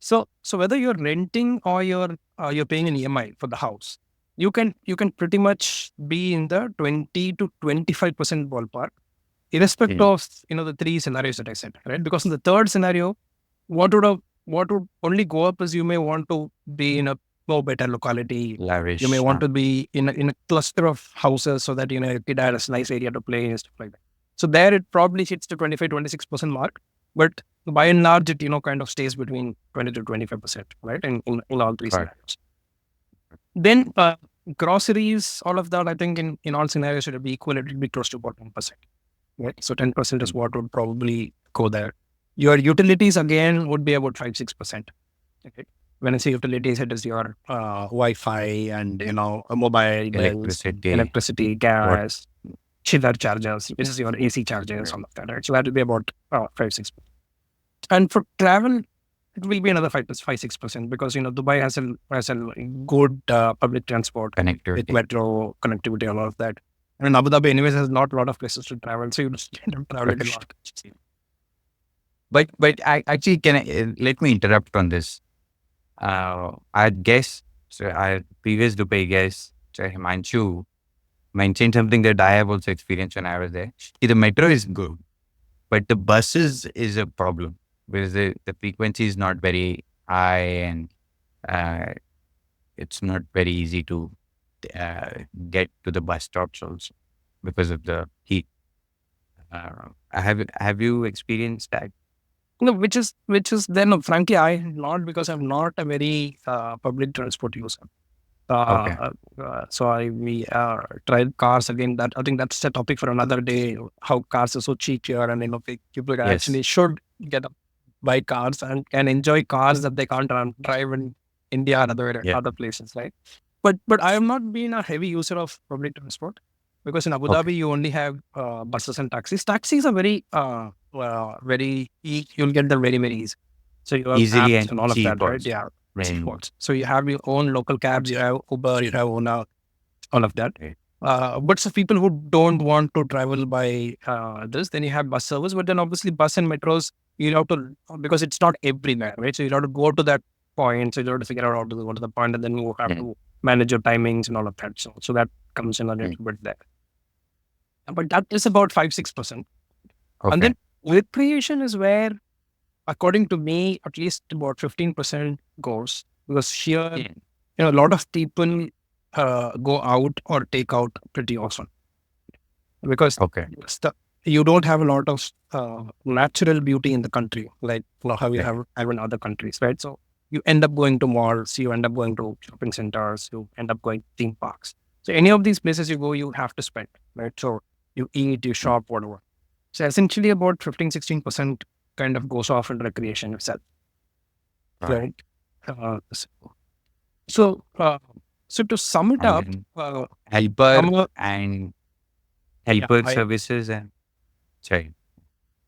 So whether you're renting or you're paying an EMI for the house, you can pretty much be in the 20 to 25% ballpark, irrespective of the three scenarios that I said, right? Because in the third scenario, what would only go up is you may want to be in a more better locality. Lavish. You may want to be in a cluster of houses so that your kid has a nice area to play and stuff like that. So there it probably hits the 25-26% mark, but by and large it kind of stays between 20 to 25%, right? In all three scenarios. Then groceries, all of that, I think in all scenarios should be equal. It will be close to about 10%. Right? So 10% is what would probably go there. Your utilities again would be about 5-6%. Okay. When I say utilities, it is your Wi-Fi and mobile bills, electricity, what? gas, chiller charges, which is your AC charges, all of that. Right? So that will be about 5-6%. And for travel, it will be another 5-6% because Dubai has a good public transport with Connectivity. metro connectivity and all of that. And Abu Dhabi, anyways, has not a lot of places to travel, so you just end up traveling a lot. But actually, let me interrupt on this. I guess so. Our previous Dubai guest, Himanshu, mentioned something that I have also experienced when I was there. The metro is good, but the buses is a problem because the frequency is not very high and uh, it's not very easy to uh, get to the bus stops also because of the heat. Have you experienced that? Which is then frankly I not because I'm not a very public transport user. Okay. We tried cars again. That I think that's a topic for another day. How cars are so cheap here, and people actually Yes. should buy cars and can enjoy cars that they can't drive in India and Yeah. other places, right? But I have not been a heavy user of public transport because in Abu Okay. Dhabi you only have buses and taxis. Taxis are you'll get them very very easy. So you have Easily apps and and all of cheap that, right? also. Yeah, cheap Right. ones. So you have your own local cabs, you have Uber, you have Ola, all of that. Right. But for people who don't want to travel by this, then you have bus service. But then obviously bus and metros, you have to, because it's not everywhere, right? So you have to go to that point. So you have to figure out how to go to the point, and then you have to manage your timings and all of that. So that comes in a little bit there. But that is about 5-6%. And Okay. then recreation is where, according to me, at least about 15% goes because here, a lot of people go out or take out pretty often because Okay. you don't have a lot of natural beauty in the country like how you Right. have in other countries, right? So you end up going to malls, you end up going to shopping centers, you end up going to theme parks. So any of these places you go, you have to spend, right? So you eat, you shop, whatever. So essentially about 15-16% kind of goes off in recreation itself, Right. right? Uh, so, uh, so to sum it And up, then uh, helper I'm and yeah, helper services and sorry.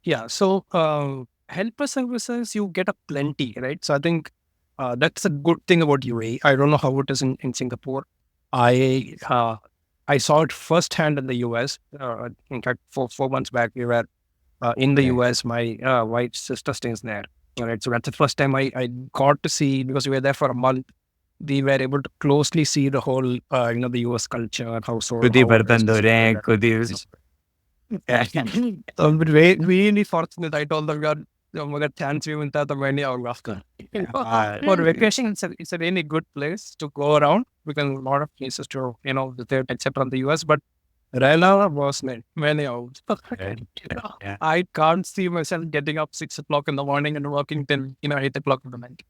yeah. So, helper services, you get a plenty, right? So I think that's a good thing about UAE. I don't know how it is in Singapore. I uh, I saw it firsthand in the US. In fact, 4 months back, we were in the Right. US. My wife's sister stays there. All right. So that's the first time I got to see, because we were there for a month. We were able to closely see the whole, the US culture, खुद ही how it is बर्तन धो रहे हैं, distributed. खुद ही Yeah. So I'm really fortunate. I told them, God, अगर chance भी मिलता है तो मैं नहीं आऊँगा. For vacation, it's a really good place to go around because a lot of places to visit except from the US. But Rela was मैं नहीं आऊँगा. Yeah. I can't see myself getting up 6 o'clock in the morning and working till 8 o'clock in the night.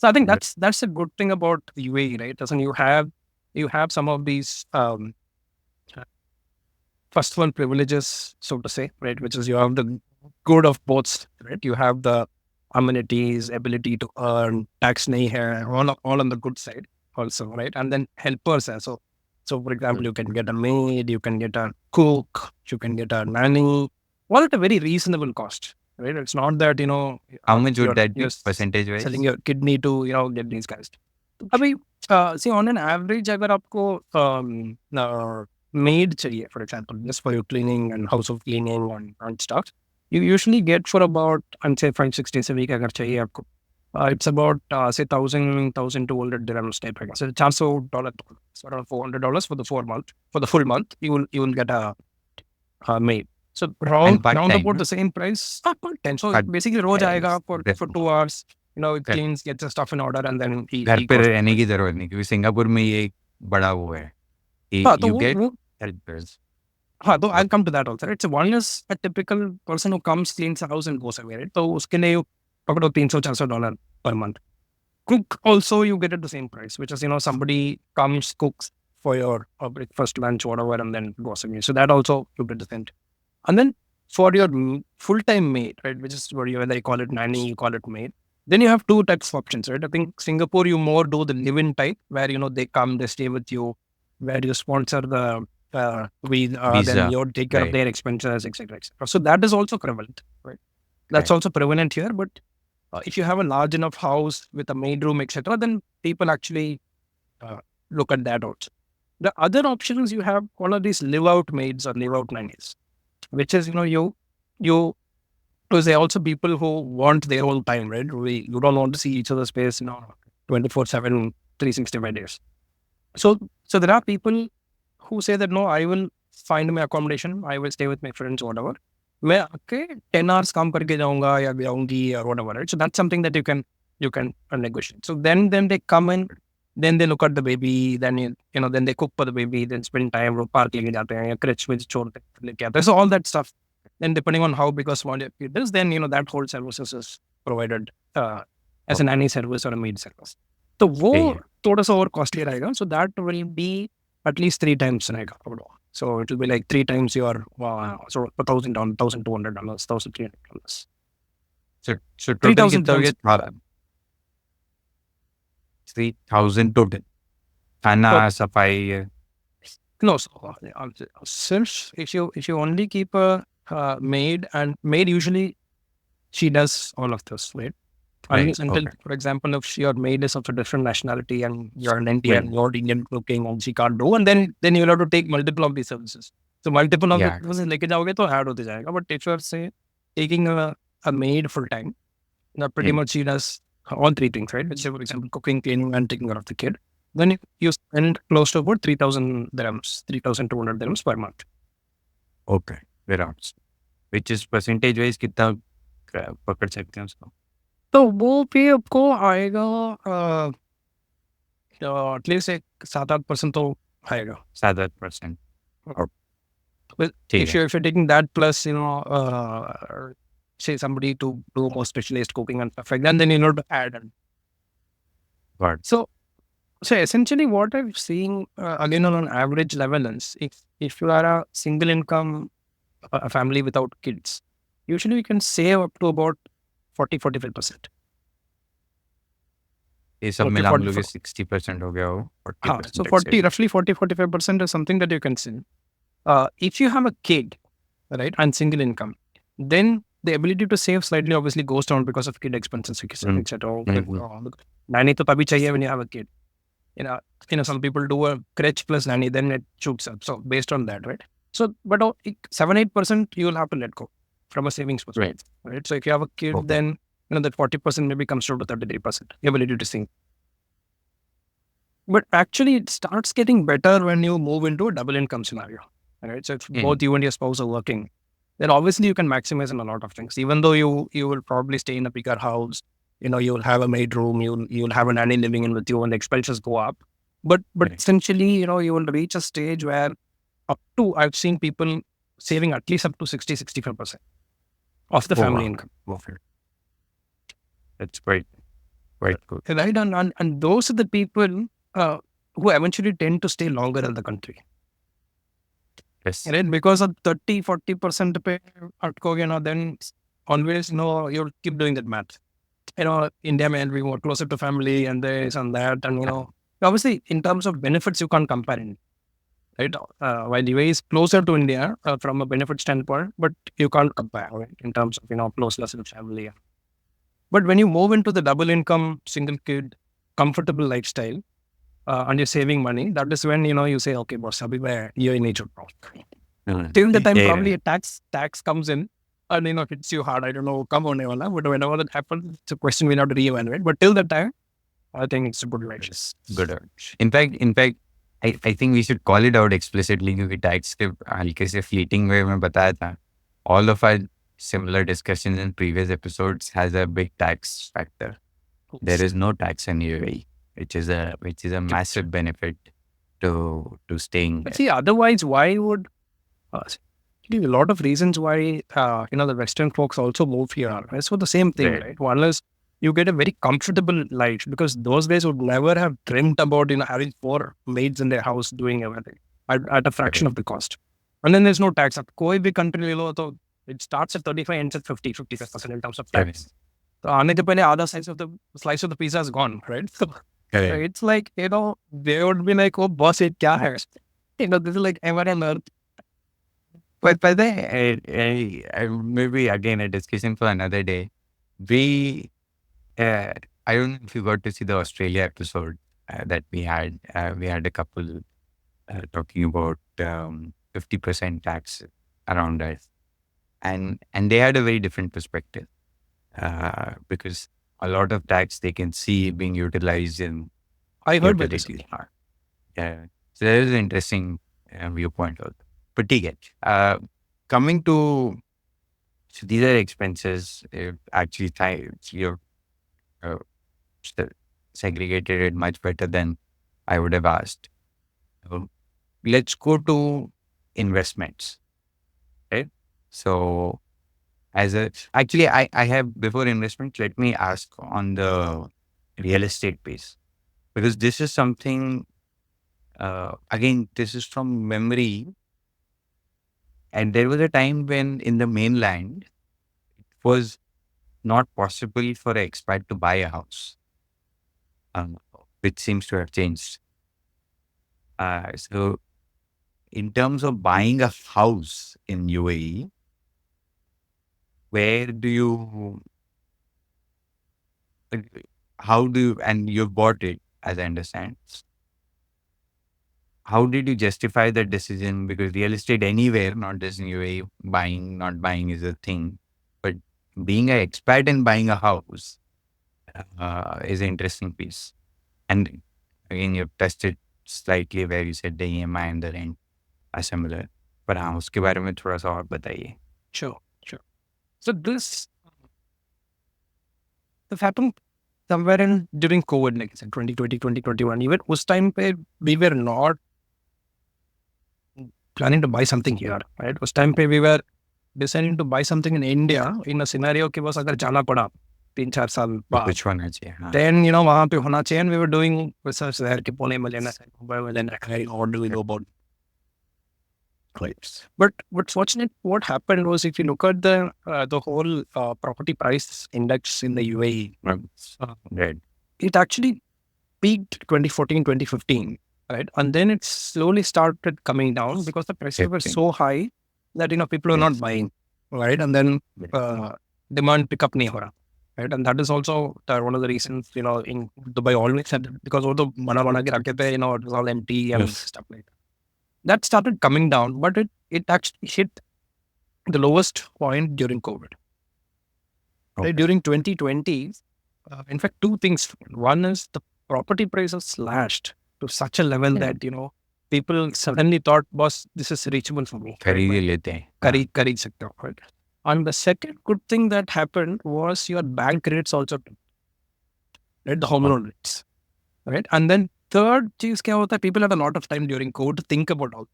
So I think that's a good thing about UAE, right? Doesn't you have some of these first one privileges, so to say, right? Which is you have the good of both, right? You have the amenities, ability to earn, tax nahi hai, all on the good side also, right? And then helpers as well. So for example, you can get a maid, you can get a cook, you can get a nanny, all at a very reasonable cost, right? It's not that, How much would that you're be percentage selling wise? your kidney to, get these guys. अभी see on an average अगर आपको maid चाहिए, for example, just for your cleaning and household cleaning and stuff, you usually get for about, I'd say 5-6 days a week अगर चाहिए आपको. It's about say 1,200 dirhams type of. So $400, so around $400 for the 4 month. For the full month, you will get a maid. So And part round time, about no? the same price. Part time. So Part basically, रोज आएगा for yes. 2 hours. It Correct. cleans, gets the stuff in order, and then घर he पे goes. रहने की जरूरत नहीं क्योंकि Singapore में ये एक बड़ा वो है. हाँ, तो You वो get वो helpers. हाँ, तो I'll come to that also. Right? So one is a typical person who comes, cleans the house and goes away. Right? तो उसके लिए पकड़ो $300-400 per month. Cook also you get at the same price, which is somebody comes, cooks for your breakfast, lunch, whatever, and then grocery. So that also you did the same. And then for your full-time maid, right, which is where you, whether you call it nanny, you call it maid, then you have two types of options, right? I think Singapore, you more do the live-in type, where, they come, they stay with you, where you sponsor the then Visa. you take care of Right. their expenses, etc., etc. So that is also prevalent, right? That's Right. also prevalent here. But if you have a large enough house with a maid room, etc., then people actually look at that also. The other options, you have one of these live-out maids or live-out nannies, which is, you because there are also people who want their own time, right? You don't want to see each other's face, 24/7, 365 days. So there are people who say that, no, I will find my accommodation, I will stay with my friends, whatever. मैं आके 10 hours काम करके जाऊंगा या जाऊंगी or whatever, right? So that's something that you can negotiate. So then they come in, then they look at the baby, then then they cook for the baby, then spend time, वो park लेके जाते हैं या crèche में छोड़ते लेके आते हैं. So all that stuff. Then depending on how big or small your kid is, then that whole services is provided as a nanny service or a maid service. तो वो Okay. थोड़ा सा और costly रहेगा. So that will be at least 3 times रहेगा. So it will be like 3 times your so $1,000, $1,200, $1,300. So total 3,000 कितना हो becomes गया? 3,000 total. खाना, so, सफाई. no. So, since if you only keep a maid, and maid usually she does all of this, right? Right. Until, Okay. for example, if your maid is of a different nationality and you're an Indian, Right. you're Indian cooking and she can't do, and then you'll have to take multiple of these services. So multiple of the Yeah. services लेके जाओगे तो add होते जाएगा. But if you're say taking a maid full time, pretty much she does all three things, right? Which is, for example, cooking, cleaning, and taking care of the kid. Then you spend close to about 3,000 dirhams, 3,200 dirhams per month. Okay. Dirhams. Which is percentage wise कितना पकड़ सकते हैं उसको? तो वो भी आपको आएगा एटलीस्ट एक 7-8% तो आएगा. 7-8%. Well, ठीक if है. you're taking that plus, say somebody to do more specialized cooking and stuff like that, then you know to add on. Got it. So essentially, what I'm seeing again on an average level is if you are a single income a family without kids, usually you can save up to about 40-45%. ये सब मिला हम लोग 60% हो गया हो. 40%. So 40-45% is something that you can see. If you have a kid, right, and single income, then the ability to save slightly obviously goes down because of kid expenses, etc. Nanny to tabhi chahiye when you have a kid. Some people do a crèche plus nanny, then it shoots up. So based on that, right? So, but 7-8% you will have to let go from a savings perspective, right? So if you have a kid, then that 40% maybe comes down to 33% ability to save. But actually, it starts getting better when you move into a double income scenario, right? So if both you and your spouse are working, then obviously you can maximize on a lot of things. Even though you will probably stay in a bigger house, you'll have a maid room, you'll have a nanny living in with you, and the expenses go up. But essentially, you will reach a stage where I've seen people saving at least up to 60-65% of the family income. That's quite good. Right, and those are the people who eventually tend to stay longer in the country. Yes. Right? Because of 30-40% pay atkoge, then always you'll keep doing that math. India may be more closer to family and this and that, and obviously in terms of benefits you can't compare it. Right? While UAE is closer to India from a benefit standpoint, but you can't compare, right, in terms of closeness with family. But when you move into the double income, single kid, comfortable lifestyle, and you're saving money, that is when you say, okay, boss, abhi main UAE nahi chud raha hu. Till the time probably a tax comes in and hits you hard. I don't know, come on, but whenever that happens, it's a question we have to reevaluate. But till that time, I think it's a good urge. Good urge. In fact, I think we should call it out explicitly because tax के हल्के से fleeting way में बताया था. All of our similar discussions in previous episodes has a big tax factor. There is no tax in UAE, which is a massive benefit to staying. But see, otherwise, why would a lot of reasons why the Western folks also move here? It's for the same thing, right? One is you get a very comfortable life, because those guys would never have dreamt about having 4 maids in their house doing everything at a fraction Correct. of the cost. And then there's no tax. Ab कोई भी country ले लो तो it starts at 35, ends at 55% in terms of Correct. tax. So आने के पहले आधा slice of the pizza is gone, right? So Correct. it's like, they would be like, oh boss, it क्या है? This is like ever on earth. But then, maybe again a discussion for another day. We, I don't know if you got to see the Australia episode that we had. We had a couple talking about 50% tax around us, and they had a very different perspective because a lot of tax they can see being utilized in I heard about this. utilities. Yeah, so that is an interesting viewpoint also. But ठीक है. Coming to, so these are expenses. Actually, you're uh, segregated it much better than I would have asked. Let's go to investments, right? So, actually, I have before investment. Let me ask on the real estate piece, because this is something. Again, this is from memory. And there was a time when in the mainland, it was not possible for an expat to buy a house, which seems to have changed. So, in terms of buying a house in UAE, where do you, how do you, and you bought it, as I understand, how did you justify that decision? Because real estate anywhere, not just in UAE, buying, not buying is a thing. But being an expat and buying a house is an interesting piece. And again, you've touched it slightly where you said the EMI and the rent are similar. पर हाँ, उसके बारे में थोड़ा सा और बताइए. Sure. So this happened somewhere during COVID, like I said, 2020, 2021. Even उस time पे we were not planning to buy something here, right? उस time पे we were deciding to buy something in India in a scenario कि बस अगर जाना पड़ा 3-4 साल बाद, कुछ होना चाहिए. हाँ. then वहाँ पे होना चाहिए. And we were doing research there कि पुणे में लेना है, मुंबई में लेना है, what do we know about place? But what's fortunate, what happened was, if you look at the whole property price index in the UAE, Right. it actually peaked 2014, 2015, right? And then it slowly started coming down because the prices were so high that people were not buying, right? And then demand pick up nahi ho raha, right? And that is also one of the reasons, in Dubai always said, because all the bana ke rakhe the, it was all empty and stuff like that. That started coming down, but it actually hit the lowest point during COVID. Right? During 2020, in fact, two things. One is the property prices slashed to such a level that, people suddenly thought, boss, this is reachable for me. खरीद ही लेते हैं. Kharid sakte ho, right? And the second good thing that happened was your bank rates also, right? The home loan rates, right? And then third cheese kya hota hai, people had a lot of time during COVID to think about all.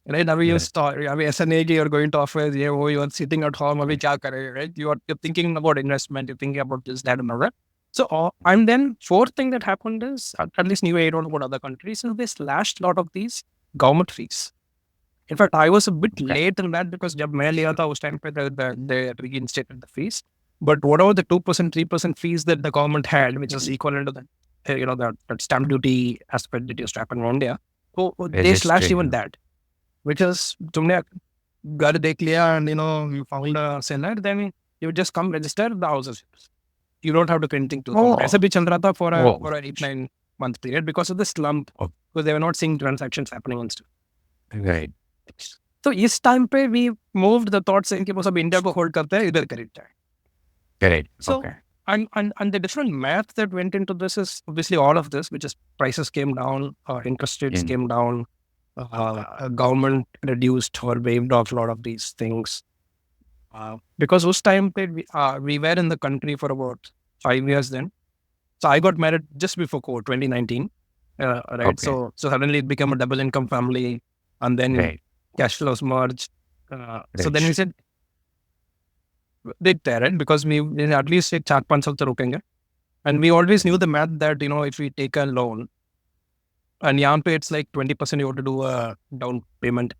Right? Abhi you start, abhi SNA you're going to office, you are sitting at home, abhi kya kare, right? You're thinking about investment, you're thinking about this, that, and all that. So, and then fourth thing that happened is, at least UAE, I don't know about other countries, is they slashed a lot of these government fees. In fact, I was a bit late in that, because jab main liya tha, us time pe they reinstated the fees. But whatever the 2%, 3% fees that the government had, which is equivalent to that stamp duty aspect that used to happen in India, so they slashed even that. Which is, तुमने घर देख लिया and you found a seller, then you just come register, the house is yours. You don't have to do anything to the government. ऐसा भी चल रहा था for a 8-9 month period because of the slump, because they were not seeing transactions happening and stuff. Right. So इस time पे we moved the thought saying कि वो सब India को hold करते हैं, इधर खरीदते हैं. Correct. So and the different math that went into this is obviously all of this, which is prices came down, interest rates came down. Government reduced or waived off a lot of these things. Because those time we were in the country for about 5 years then. So I got married just before COVID, 2019. Right. Okay. So suddenly it became a double income family, and then cash flows merged. So then we said, देते हैं, right? Because we at least एक 4-5 साल तो रुकेंगे. And we always knew the math that, if we take a loan, and यहाँ पे it's like 20% you have to do a down payment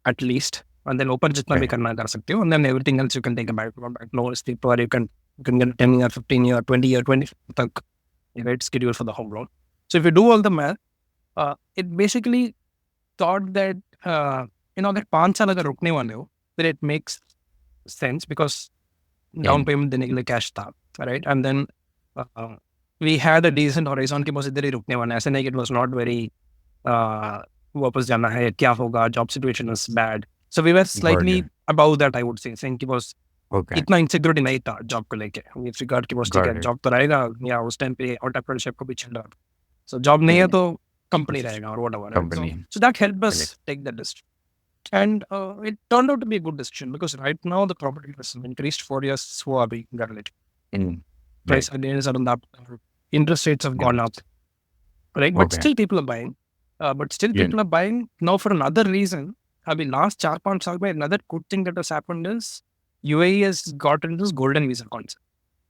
at least, and then open जितना भी Right. करना कर सकते हो, and then everything else you can take a back loan is cheaper, or you can get a 10-year, 15-year, 20-year, 20 तक rate schedule for the home loan. So if you do all the math, it basically thought that अगर 5 साल अगर रुकने वाले हो, then it makes sense because down payment देने के लिए cash था, right? And then we had a decent horizon कि बस इधर ही रुकने वाला है. ऐसे नहीं कि it was not very वापस जाना है, क्या होगा, job situation is bad. So we were slightly above that, I would say, saying कि बस इतना insecurity नहीं था job को लेके. With regard कि बस ठीक है, job तो रहेगा, या उस टाइम पे entrepreneurship को भी चल रहा था. So job नहीं है तो company रहेगा or whatever. Right? So that helped us take that decision. And it turned out to be a good decision because right now the property has increased 4 years. So price again is up. Interest rates have gone up. Right? But still people are buying. People are buying now for another reason. I mean, last 4-5 years, another good thing that has happened is UAE has gotten this golden visa concept.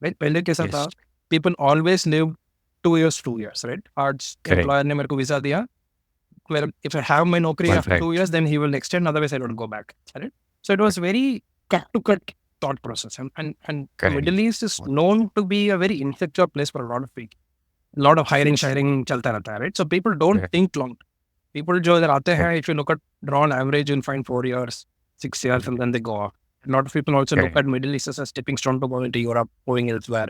Right? पहले कैसा था? People always live 2 years, right? आज employer ने मेरे को visa दिया. Well, if I have my nokri after 2 years, then he will extend. Otherwise, I don't go back. Right? So it was very cut thought process. And Middle East is known to be a very insecure place for a lot of people. A lot of hiring, sharing, chalta rehta hai, right? So people don't think long. People jo idhar aate hain, if you look at draw on average, you'll find 4 years, 6 years, and then they go off. A lot of people also look at Middle East as a stepping stone to go into Europe, going elsewhere,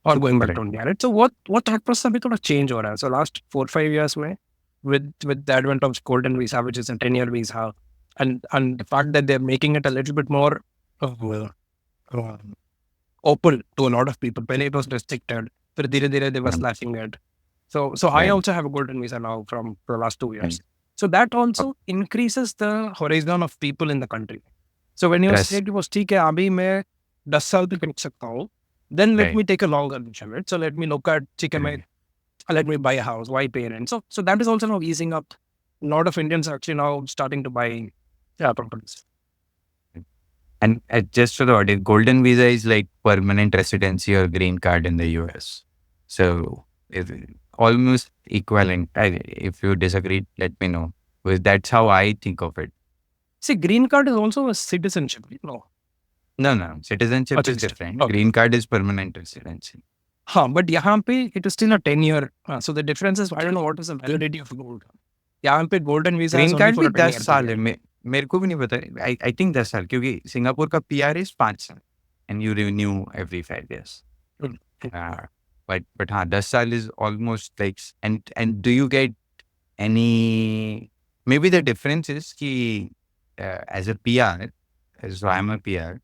or going back to India. Right? So what thought process अभी थोड़ा change हो रहा है. So last 4-5 years में, with the advent of golden visa, which is a 10-year visa, and the fact that they're making it a little bit more open to a lot of people. Pehle it was restricted. Then धीरे-धीरे they were slashing it. So I also have a golden visa now from the last 2 years. So that also increases the horizon of people in the country. So when you say कि बस ठीक है, अभी मैं 10 साल तक रुक सकता हूँ, then let me take a longer vision, right? So let me look at ठीक है, मैं let me buy a house, why pay rent? So that is also now easing up. A lot of Indians are actually now starting to buy properties. And just for the audience, golden visa is like permanent residency or green card in the US. So it's almost equivalent. If you disagree, let me know. Because that's how I think of it. See, green card is also a citizenship. No. Citizenship is different. Okay. Green card is permanent residency. But यहाँ पे it is still a 10-year. So the difference is, I don't know what is the validity of gold. यहाँ पे golden visa green card भी 10 साल है. मेरे को भी नहीं पता. I think 10 साल, क्योंकि सिंगापुर का PR is 5 साल and you renew every 5 years. But हाँ, 10 साल is almost like, and do you get any, maybe the difference is कि as a PR, so I'm a PR,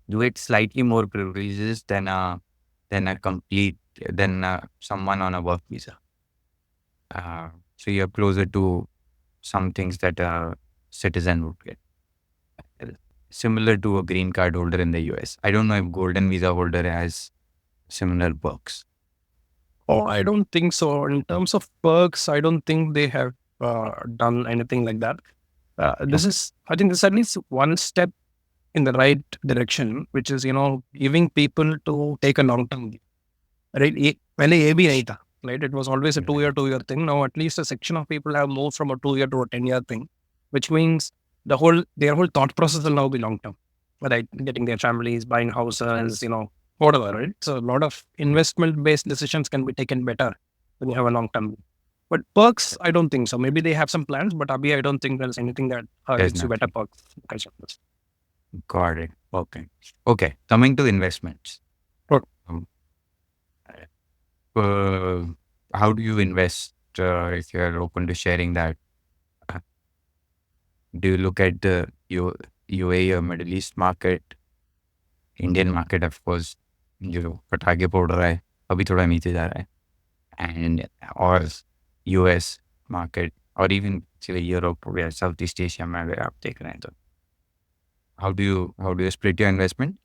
you get slightly more privileges than someone on a work visa. So you're closer to some things that a citizen would get. Similar to a green card holder in the US. I don't know if golden visa holder has similar perks. Oh, I don't think so. In terms of perks, I don't think they have done anything like that. I think this is at least one step in the right direction, which is, giving people to take a long-term view. Right? पहले ये भी नहीं था. Right? It was always a 2-year thing. Now at least a section of people have moved from a 2-year to a 10-year thing, which means their whole thought process will now be long-term. Right? Getting their families, buying houses, whatever, right? So a lot of investment-based decisions can be taken better when you have a long-term view. But perks, I don't think so. Maybe they have some plans, but Abhi, I don't think there's anything that gives you better perks because of this. Got it. Okay. Coming to investments. How do you invest if you're open to sharing that? Do you look at the UAE or Middle East market, Indian market, of course, पटाखे फोड़ रहा है, अभी थोड़ा नीचे जा रहा है, and or US market or even Europe or Southeast Asia में अगर आप देख रहे हैं तो how do you split your investment?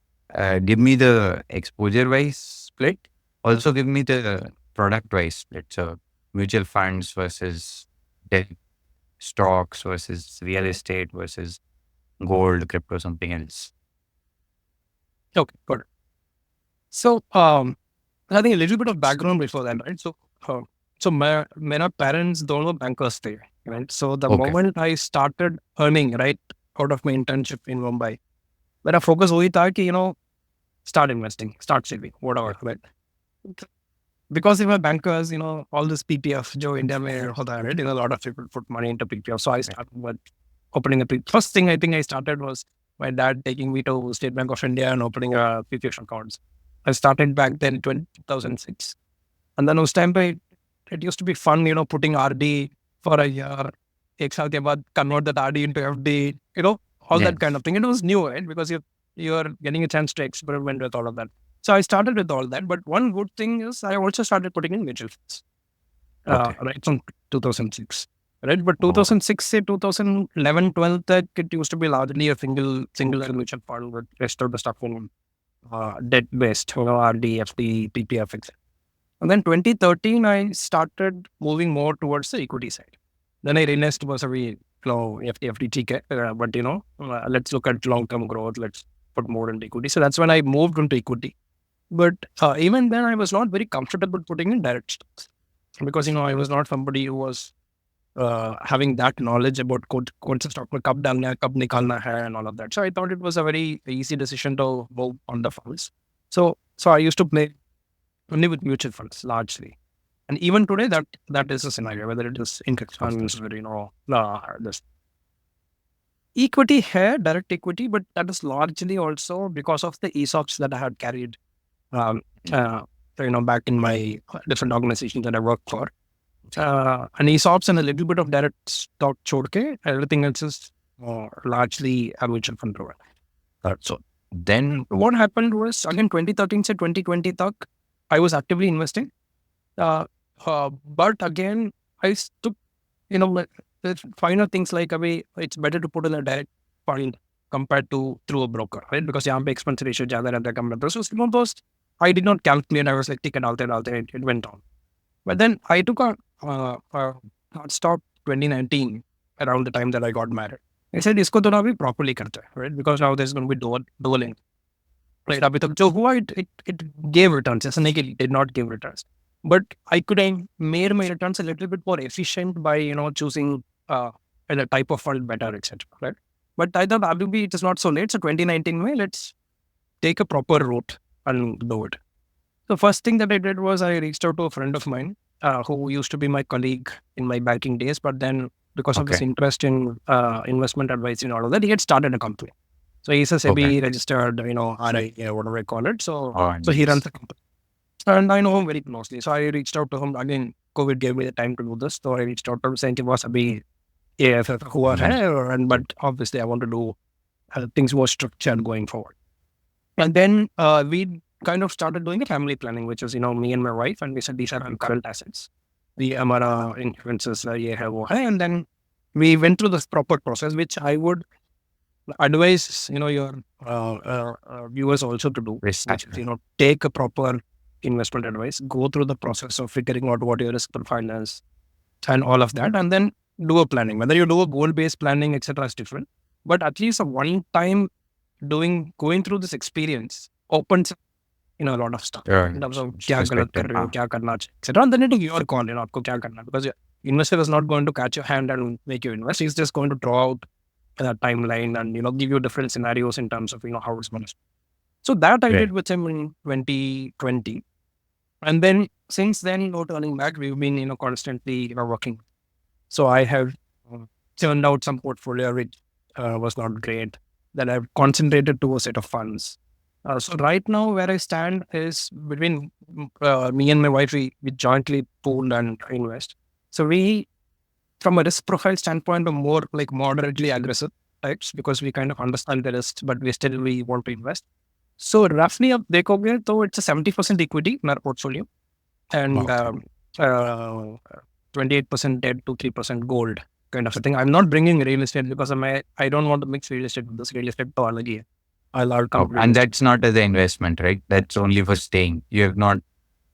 Give me the exposure wise split. Also give me the product wise split. So mutual funds versus debt, stocks versus real estate versus gold, crypto, something else. Okay, good. So, I think a little bit of background before that, right? Uh, so my parents don't know bankers there, right? So the Okay. moment I started earning, right, out of my internship in Mumbai, मेरा focus वही था कि start investing, start saving, whatever, right? Because they were bankers, all this PPF, Joe India mein hota hai, right? A lot of people put money into PPF. So I started with opening a first thing I think I started was my dad taking me to State Bank of India and opening a PPF accounts. I started back then 2006. And then उस time पे it used to be fun, putting RD for a year. एक साल के बाद convert that RD into FD, all Yeah. that kind of thing. It was new, right? Because you're getting a chance to experiment with all of that. So I started with all that. But one good thing is I also started putting in mutual funds, Okay. right from 2006. Right, but Oh, 2006 say 2011, 12, that it used to be largely a single mutual fund with rest of the stuff in debt based, RD, FD, PPF, etc. And then 2013, I started moving more towards the equity side. Then I realized it was a very low FD, TK, but let's look at long term growth. Let's put more into equity. So that's when I moved into equity. But even then, I was not very comfortable putting in direct stocks because I was not somebody who was having that knowledge about कौन सा stock में कब डालना है, कब निकालना है, and all of that. So I thought it was a very easy decision to move on the funds. So I used to play only with mutual funds largely. And even today, that is a scenario, whether it is index funds or this equity here, direct equity, but that is largely also because of the ESOPs that I had carried, um, uh, back in my different organizations that I worked for. And ESOPs and a little bit of direct stock chhod ke, everything else is largely a mutual fund provider. So then what happened was again 2013 to 2020 tak, I was actively investing. But again, I took, the finer things like it's better to put in a direct fund compared to through a broker, right? Because यहाँ पे expense ratio ज़्यादा रहता है कम रहता है. So some of those I did not calculate. I was like, ticket out there, it went on. But then I took a hard stop 2019 around the time that I got married. I said, इसको तो ना भी properly करते हैं, right? Because now there's going to be dual income. Right, अभी तक जो हुआ it gave returns. ऐसा नहीं कि it did not give returns. But I could have made my returns a little bit more efficient by choosing a type of fund better, etc. Right? But I thought Abhi, it is not so late. So 2019 में let's take a proper route and do it. The first thing that I did was I reached out to a friend of mine who used to be my colleague in my banking days, but then because of his interest in investment advice and all of that, he had started a company. So he's a SEBI registered, RI, whatever I call it. So he runs the company. And I know him very closely. So I reached out to him. Again, COVID gave me the time to do this. So I reached out to him saying, was abhi AFF hua hai, but obviously I want to do things more structured going forward. And then we kind of started doing a family planning, which is, me and my wife. And we said, these are our current assets. The Amara influences, ye hai, wo hai. And then we went through this proper process, which I would advise, your viewers also to do. Which is, take a proper investment advice, go through the process of figuring out what your risk profile is and all of that, and then do a planning. Whether you do a goal-based planning, etc., is different. But at least a one-time going through this experience opens a lot of stuff in terms of kya galat kar rahe ho, kya karna chahiye, etc. And then it is your call, aapko kya karna, because your investor is not going to catch your hand and make you invest. He's just going to draw out a timeline and give you different scenarios in terms of how it's going to. So that I did with him in 2020. And then since then, no turning back, we've been constantly working. So I have churned out some portfolio which was not great. Then I've concentrated to a set of funds. So right now, where I stand is between me and my wife, we jointly pool and invest. So we, from a risk profile standpoint, are more like moderately aggressive types because we kind of understand the risk, but we want to invest. So roughly, up dekhoge, so it's a 70% equity in our portfolio and 28% debt to 3% gold kind of a thing. I'm not bringing real estate because I don't want to mix real estate with this. Real estate to alag hi hai. I'll come. And that's not as an investment, right? That's only for staying. You have not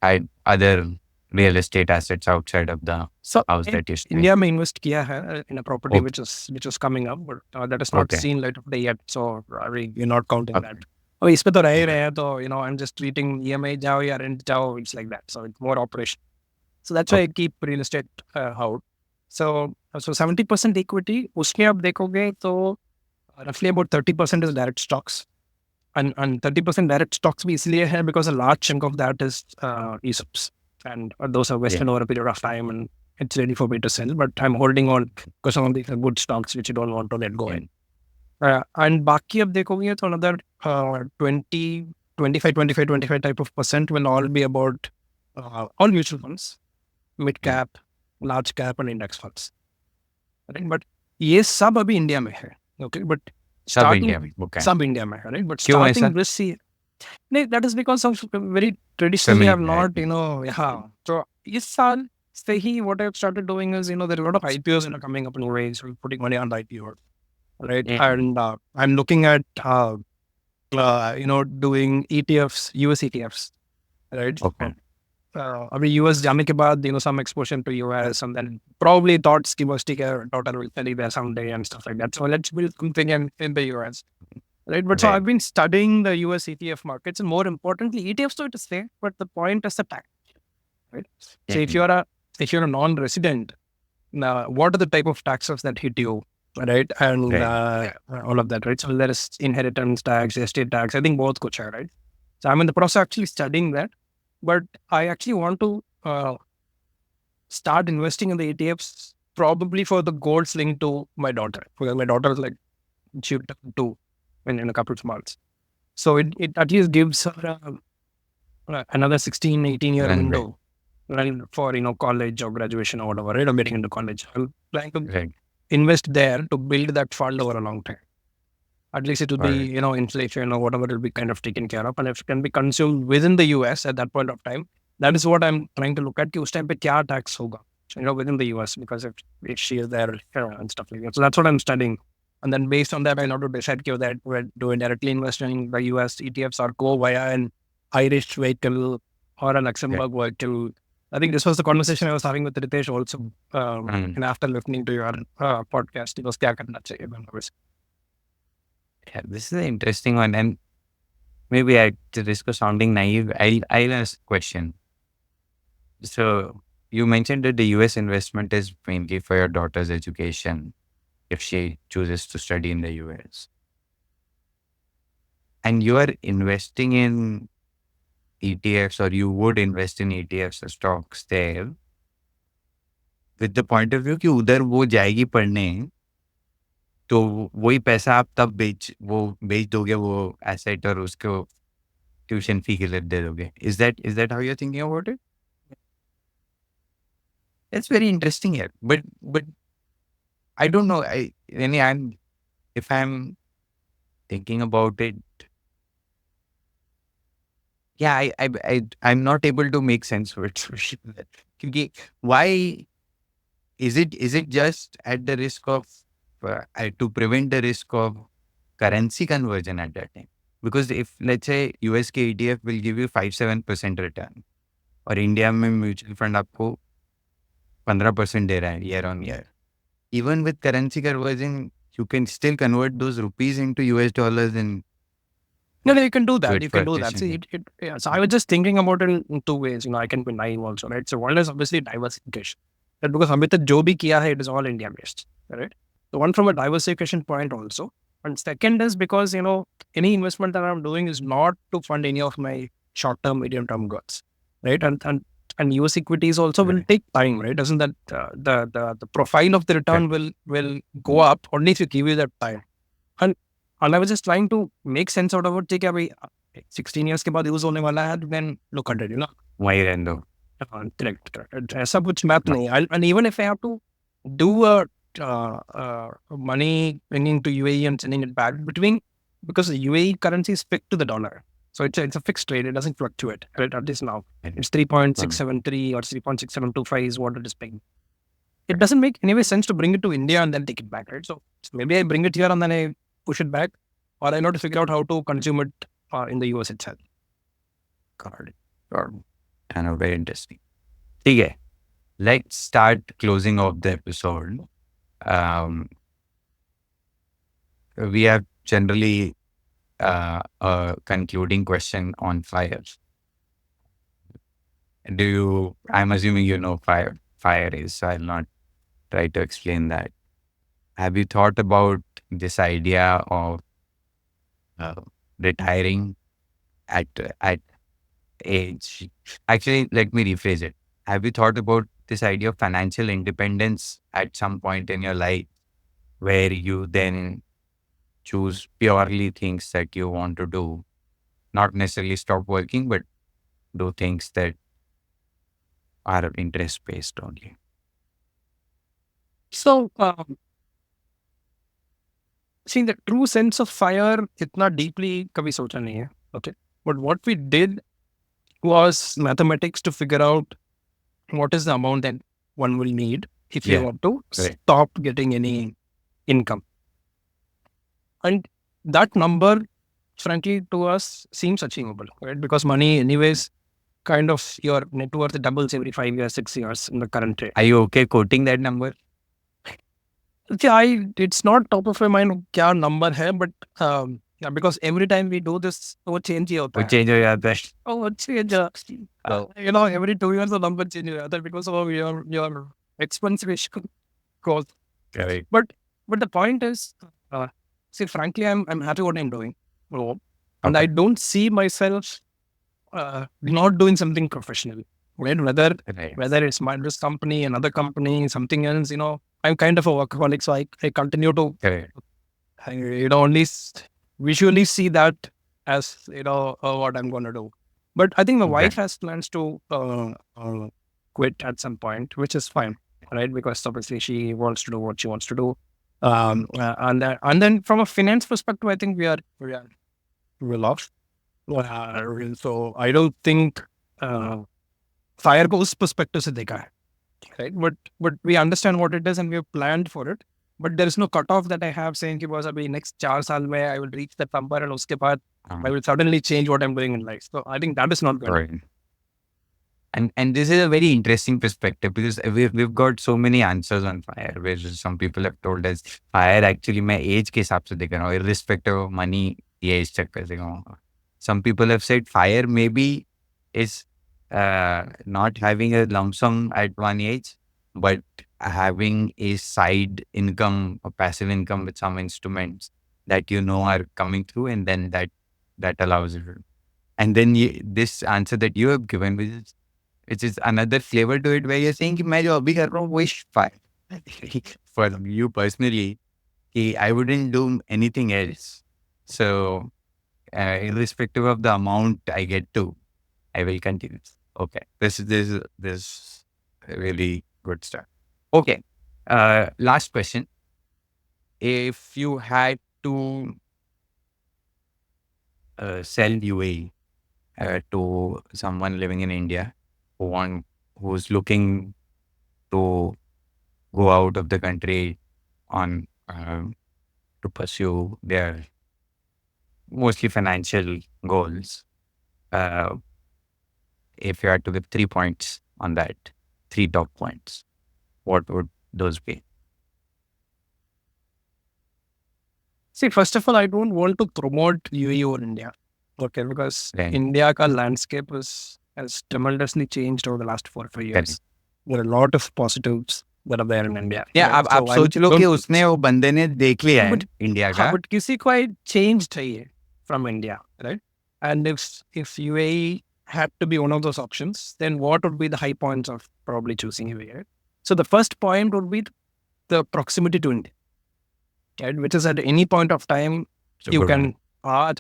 had other real estate assets outside of the house that you stay. India, I invest kiya hai in a property which is coming up, but that is not seen light of day yet. So we're not counting that. Oh, इस पे तो रह ही रहे हैं, तो I'm just treating EMI जाओ या rent जाओ, it's like that. So it's more operation. So that's why I Okay. keep real estate out. So 70% equity, उसमें आप देखोगे तो roughly about 30% is direct stocks. And 30% direct stocks भी इसलिए है because a large chunk of that is ESOPs. And those are Yeah. vested over a period of time and it's ready for me to sell. But I'm holding on because some of these are good stocks which you don't want to let go Yeah. in. And बाकी अब देखोगे तो another 20, 25 type of percent will all be about all mutual funds, mid Yeah. cap, large cap and index funds. Right? But ये सब अभी India में है. Okay, but सब starting इंडिया में बुक है. सब इंडिया में है, right? But क्यों starting ऐसा? this year, no, that is because of very traditionally I've not, Familiarity. yeah. So इस साल से ही what I've started doing is, there are a lot of IPOs that are coming up in ways, so putting money on the IPO, right? Yeah. And I'm looking at, doing ETFs, US ETFs, right? Okay. अभी US जाने के बाद, some exposure to US, and then probably thoughts कि बस ठीक है, daughter will study there someday and stuff like that. So let's build something in the US. Right. But so Right. I've been studying the US ETF markets, and more importantly, ETFs to stay, but the point is the tax. Right. So Yeah. if you're a non-resident, now what are the type of taxes that hit you? Right. And Right. all of that, right? So there is inheritance tax, estate tax, I think both could share, right? So I'm in the process of actually studying that. But I actually want to start investing in the ETFs probably for the goals linked to my daughter. Because my daughter is like, she would turn two in a couple of months. So it at least gives her another 16, 18-year Runway. window, right, for, college or graduation or whatever, right, or getting into college. I'm trying to Right. invest there to build that fund over a long time. At least it will Got it. be, inflation or whatever will be kind of taken care of. And if it can be consumed within the US at that point of time, that is what I'm trying to look at. कि उस time पे क्या tax होगा, within the US, because if she is there, and stuff like that. So that's what I'm studying. And then based on that, I know to decide that we're doing directly invest in the US ETFs or go via an Irish vehicle or a Yeah. Luxembourg vehicle. I think this was the conversation I was having with Ritesh also. Mm. And after listening to your podcast, he was क्या करना चाहिए when I was. Yeah, this is an interesting one, and maybe at the risk of sounding naive, I'll ask a question. So you mentioned that the US investment is mainly for your daughter's education if she chooses to study in the US, and you are investing in ETFs, or you would invest in ETFs or stocks there with the point of view कि उधर वो जाएगी पढ़ने, तो वही पैसा आप तब बेच दोगे वो एसेट और उसको ट्यूशन फी के लिए दे दोगे. Is that how you're thinking about it? It's very interesting here, but I don't know. If I'm thinking about it, yeah, I'm not able to make sense of it. क्योंकि why is it just at the risk of to prevent the risk of currency conversion at that time? Because if let's say US के ETF will give you 5-7% return, और India में mutual fund आपको 15% दे रहा है year on year, even with currency conversion, you can still convert those rupees into US dollars and No, you can do do that. it You for can do that. See, efficiently. yeah. So I was just thinking about it in two ways. I can be naive also, right? So one is obviously diversification. That because अभी तक जो भी किया है, it is all India based, right? So one from a diversification point also. And second is because, any investment that I'm doing is not to fund any of my short-term, medium-term goals, right? And US equities also will Right. take time, right? Doesn't that the profile of the return Correct. will go up only if you give you that time. And I was just trying to make sense out of it. ठीक है भाई, 16 years के बाद use होने वाला है, then look at it. वही रहने दो. Correct. ऐसा कुछ मैथ नहीं है. And even if I have to do a money bringing to UAE and sending it back because the UAE currency is fixed to the dollar. So it's a fixed rate. It doesn't fluctuate, right? At least now. It's 3.673 or 3.6725 is what it is paying. It doesn't make any way sense to bring it to India and then take it back, right? So maybe I bring it here and then I push it back, or I know to figure out how to consume it in the US itself. Got it. Kind of very interesting. ठीक है. Let's start closing off the episode. We have generally a concluding question on fire. I'm assuming you know fire is, so I'll not try to explain that. Have you thought about this idea of uh, retiring at at age? Actually, let me rephrase it. Have you thought about this idea of financial independence at some point in your life where you then choose purely things that you want to do, not necessarily stop working, but do things that are interest based only? So, see, the true sense of fire, itna deeply kabhi socha nahi hai. Okay. But what we did was mathematics to figure out what is the amount that one will need if you Yeah, want to right. stop getting any income. And that number, frankly, to us seems achievable, right? Because money, anyways, kind of your net worth doubles every 5 years, 6 years in the current rate. Are you okay quoting that number? See, it's not top of my mind क्या number है, but yeah, because every time we do this, वो change ही होता वो है. change हो जाता है. Oh, वो change. Oh, Every 2 years the number change हो जाता है because of your expense ratio goes. correct. But the point is, see, frankly, I'm happy what I'm doing, and I Okay. don't see myself not doing something professional, right? Right. Whether it's my this company, another company, something else, I'm kind of a workaholic, so I continue to, Correct. only visually see that as, what I'm going to do. But I think my Okay. wife has plans to quit at some point, which is fine, right? Because obviously she wants to do what she wants to do. And then from a finance perspective, I think we are well off. So I don't think fire को उस perspective से देखा है, right? But we understand what it is and we have planned for it. But there is no cutoff that I have saying कि बस अभी next 4 साल में I will reach that number and उसके बाद I will suddenly change what I'm doing in life. So I think that is not good. Right. And this is a very interesting perspective because we've got so many answers on fire. Where some people have told us fire actually मैं age के हिसाब से देख रहा हूँ, irrespective of money, ये इस चक्कर से कहूँ. Some people have said fire maybe is not having a lump sum at one age, but having a side income, a passive income with some instruments that are coming through, and then that allows you. And then this answer that you have given, which is another flavor to it, where you're saying कि मैं जो अभी कर रहा हूँ वो is fine. For you personally, I wouldn't do anything else. So irrespective of the amount I get to, I will continue. Okay, this is really good stuff. Okay, last question. If you had to sell UAE to someone living in India who's looking to go out of the country on to pursue their mostly financial goals, if you had to give 3 points on that, 3 top points, what would those be? See, first of all, I don't want to promote UAE over India. Okay, because Right. India ka landscape has tremendously changed over the last 4 or 5 Correct. years. There are a lot of positives that are there in India. Yeah, right? आप सोच लो कि उसने वो बंदे ने देख लिया है But- इंडिया हाँ, का. but किसी को I change चाहिए from India, right? And if UAE had to be one of those options, then what would be the high points of probably choosing UAE? Right? So the first point would be the proximity to India, right? Which is at any point of time So you good can. one.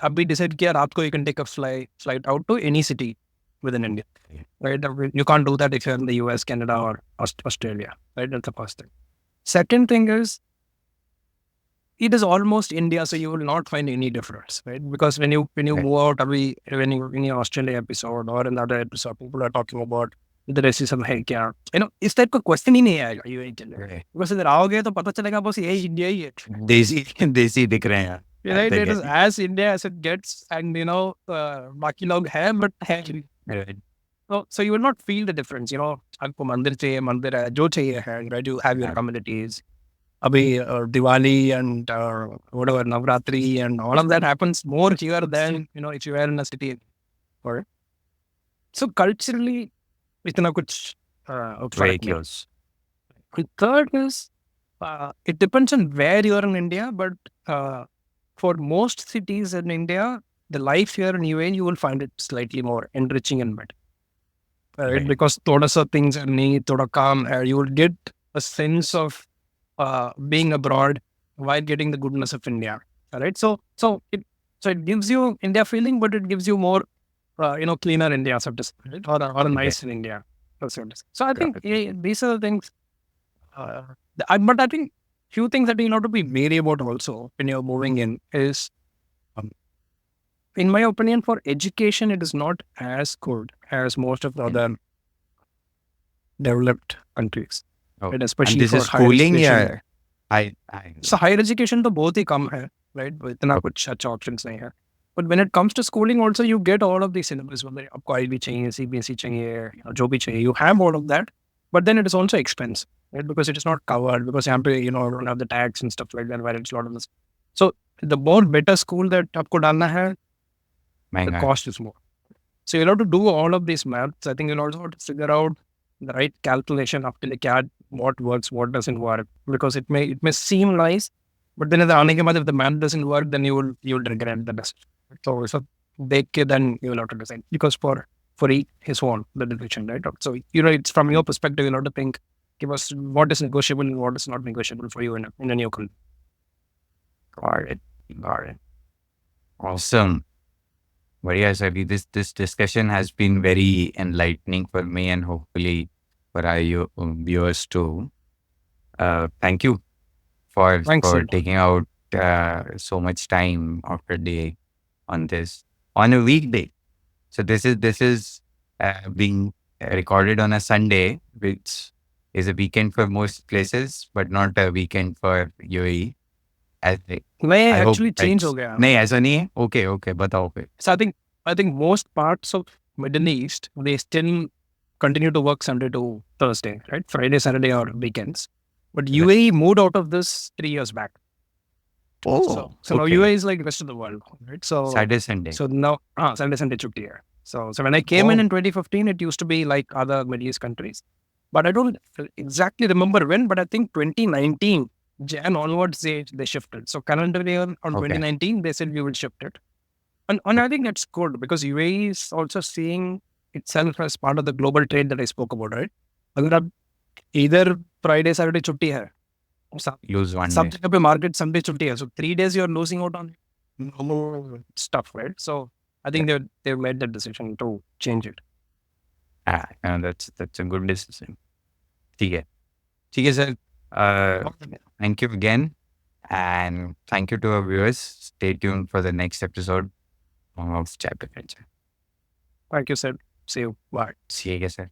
अभी decide किया रात को you can take a flight out to any city within India, Yeah. right? You can't do that if you're in the US, Canada, or Australia, right? That's the first thing. Second thing is, it is almost India, so you will not find any difference, right? Because when you Right. move out, when you in your Australia episode or in the other episode, people are talking about the racism है क्या, इस type का question ही नहीं आएगा UAE के लिए. Right. Because इधर आओगे तो पता चलेगा बस यही इंडिया ही है. देसी दिख रहे हैं. Right? It is as India as it gets, and बाकी लोग हैं but है. Right. So you will not feel the difference. आपको मंदिर चाहिए, मंदिर है, जो चाहिए है, right? You have your communities. Abhi Diwali and whatever Navratri and all of that happens more here than if you are in a city. Or so culturally, itna kuch Very farak nahi. close. And third is it depends on where you are in India, but for most cities in India, the life here in UAE, you will find it slightly more enriching and better. Right? Right. Because thoda sa things are neat, thoda calm air. You will get a sense of being abroad while getting the goodness of India. All right. So it gives you India feeling, but it gives you more cleaner India, so to say, right? Or a Right. nice in India. So to say. So I Got think it. these are the things. But I think few things that you know to be wary about also when you're moving in is, um, in my opinion, for education, it is not as good as most of the Mm. other developed countries, Oh, right? and Especially this for is higher schooling, education. yeah. I So higher education तो बहुत ही कम है, right? इतना okay. कुछ अच्छा options नहीं है. But when it comes to schooling, also you get all of these syllabus. मतलब आपको IB चाहिए, CBSE चाहिए, जो भी चाहिए, you have all of that. But then it is also expensive, right? Because it is not covered. Because यहाँ पे don't have the tax and stuff like that. Where it's a lot of this. So the more better school that आपको डालना है, the महंगा है. cost is more. So you'll have to do all of these maths. I think you'll also have to figure out the right calculation after the CAD, what works, what doesn't work. Because it may seem nice, but then at the आने के बाद if the math doesn't work, then you'll regret the best. So देख के then you'll have to decide. Because for each his own the decision, right? So it's from your perspective, you'll have to think, give us what is negotiable and what is not negotiable for you in a new country. Got it. Got it. Awesome. बढ़िया sir, this discussion has been very enlightening for me and hopefully for our viewers too. Thank you Thanks, for Sid. taking out so much time of your day on this on a weekday. So this is being recorded on a Sunday, which is a weekend for most places, but not a weekend for UAE. मैं I hope actually change हो it's गया. नहीं ऐसा नहीं है. Okay, बताओ फिर. So I think most parts of Middle East they still continue to work Sunday to Thursday, right? Friday, Saturday, or weekends. But Right. UAE moved out of this 3 years back. So Oh, now okay. UAE is like the rest of the world, right? So Saturday, Sunday. so now Sunday Sunday chutti hai. So when I came Oh, in 2015, it used to be like other Middle East countries. But I don't exactly remember when, but I think 2019 Jan onwards they shifted. So calendar year on okay. 2019 they said we will shift it. And I think that's good because UAE is also seeing itself as part of the global trade that I spoke about, right? अगर आप either Friday, Saturday छुट्टी है, सब Use one सब day. जगह पे market Sunday छुट्टी है, so 3 days you're losing out on normal stuff, right? So I Yeah. think they've made that decision to change it. That's a good decision. ठीक है sir. Thank you again, and thank you to our viewers. Stay tuned for the next episode of Chai Pe Kharcha. Thank you, sir. See you. Bye. See you, sir.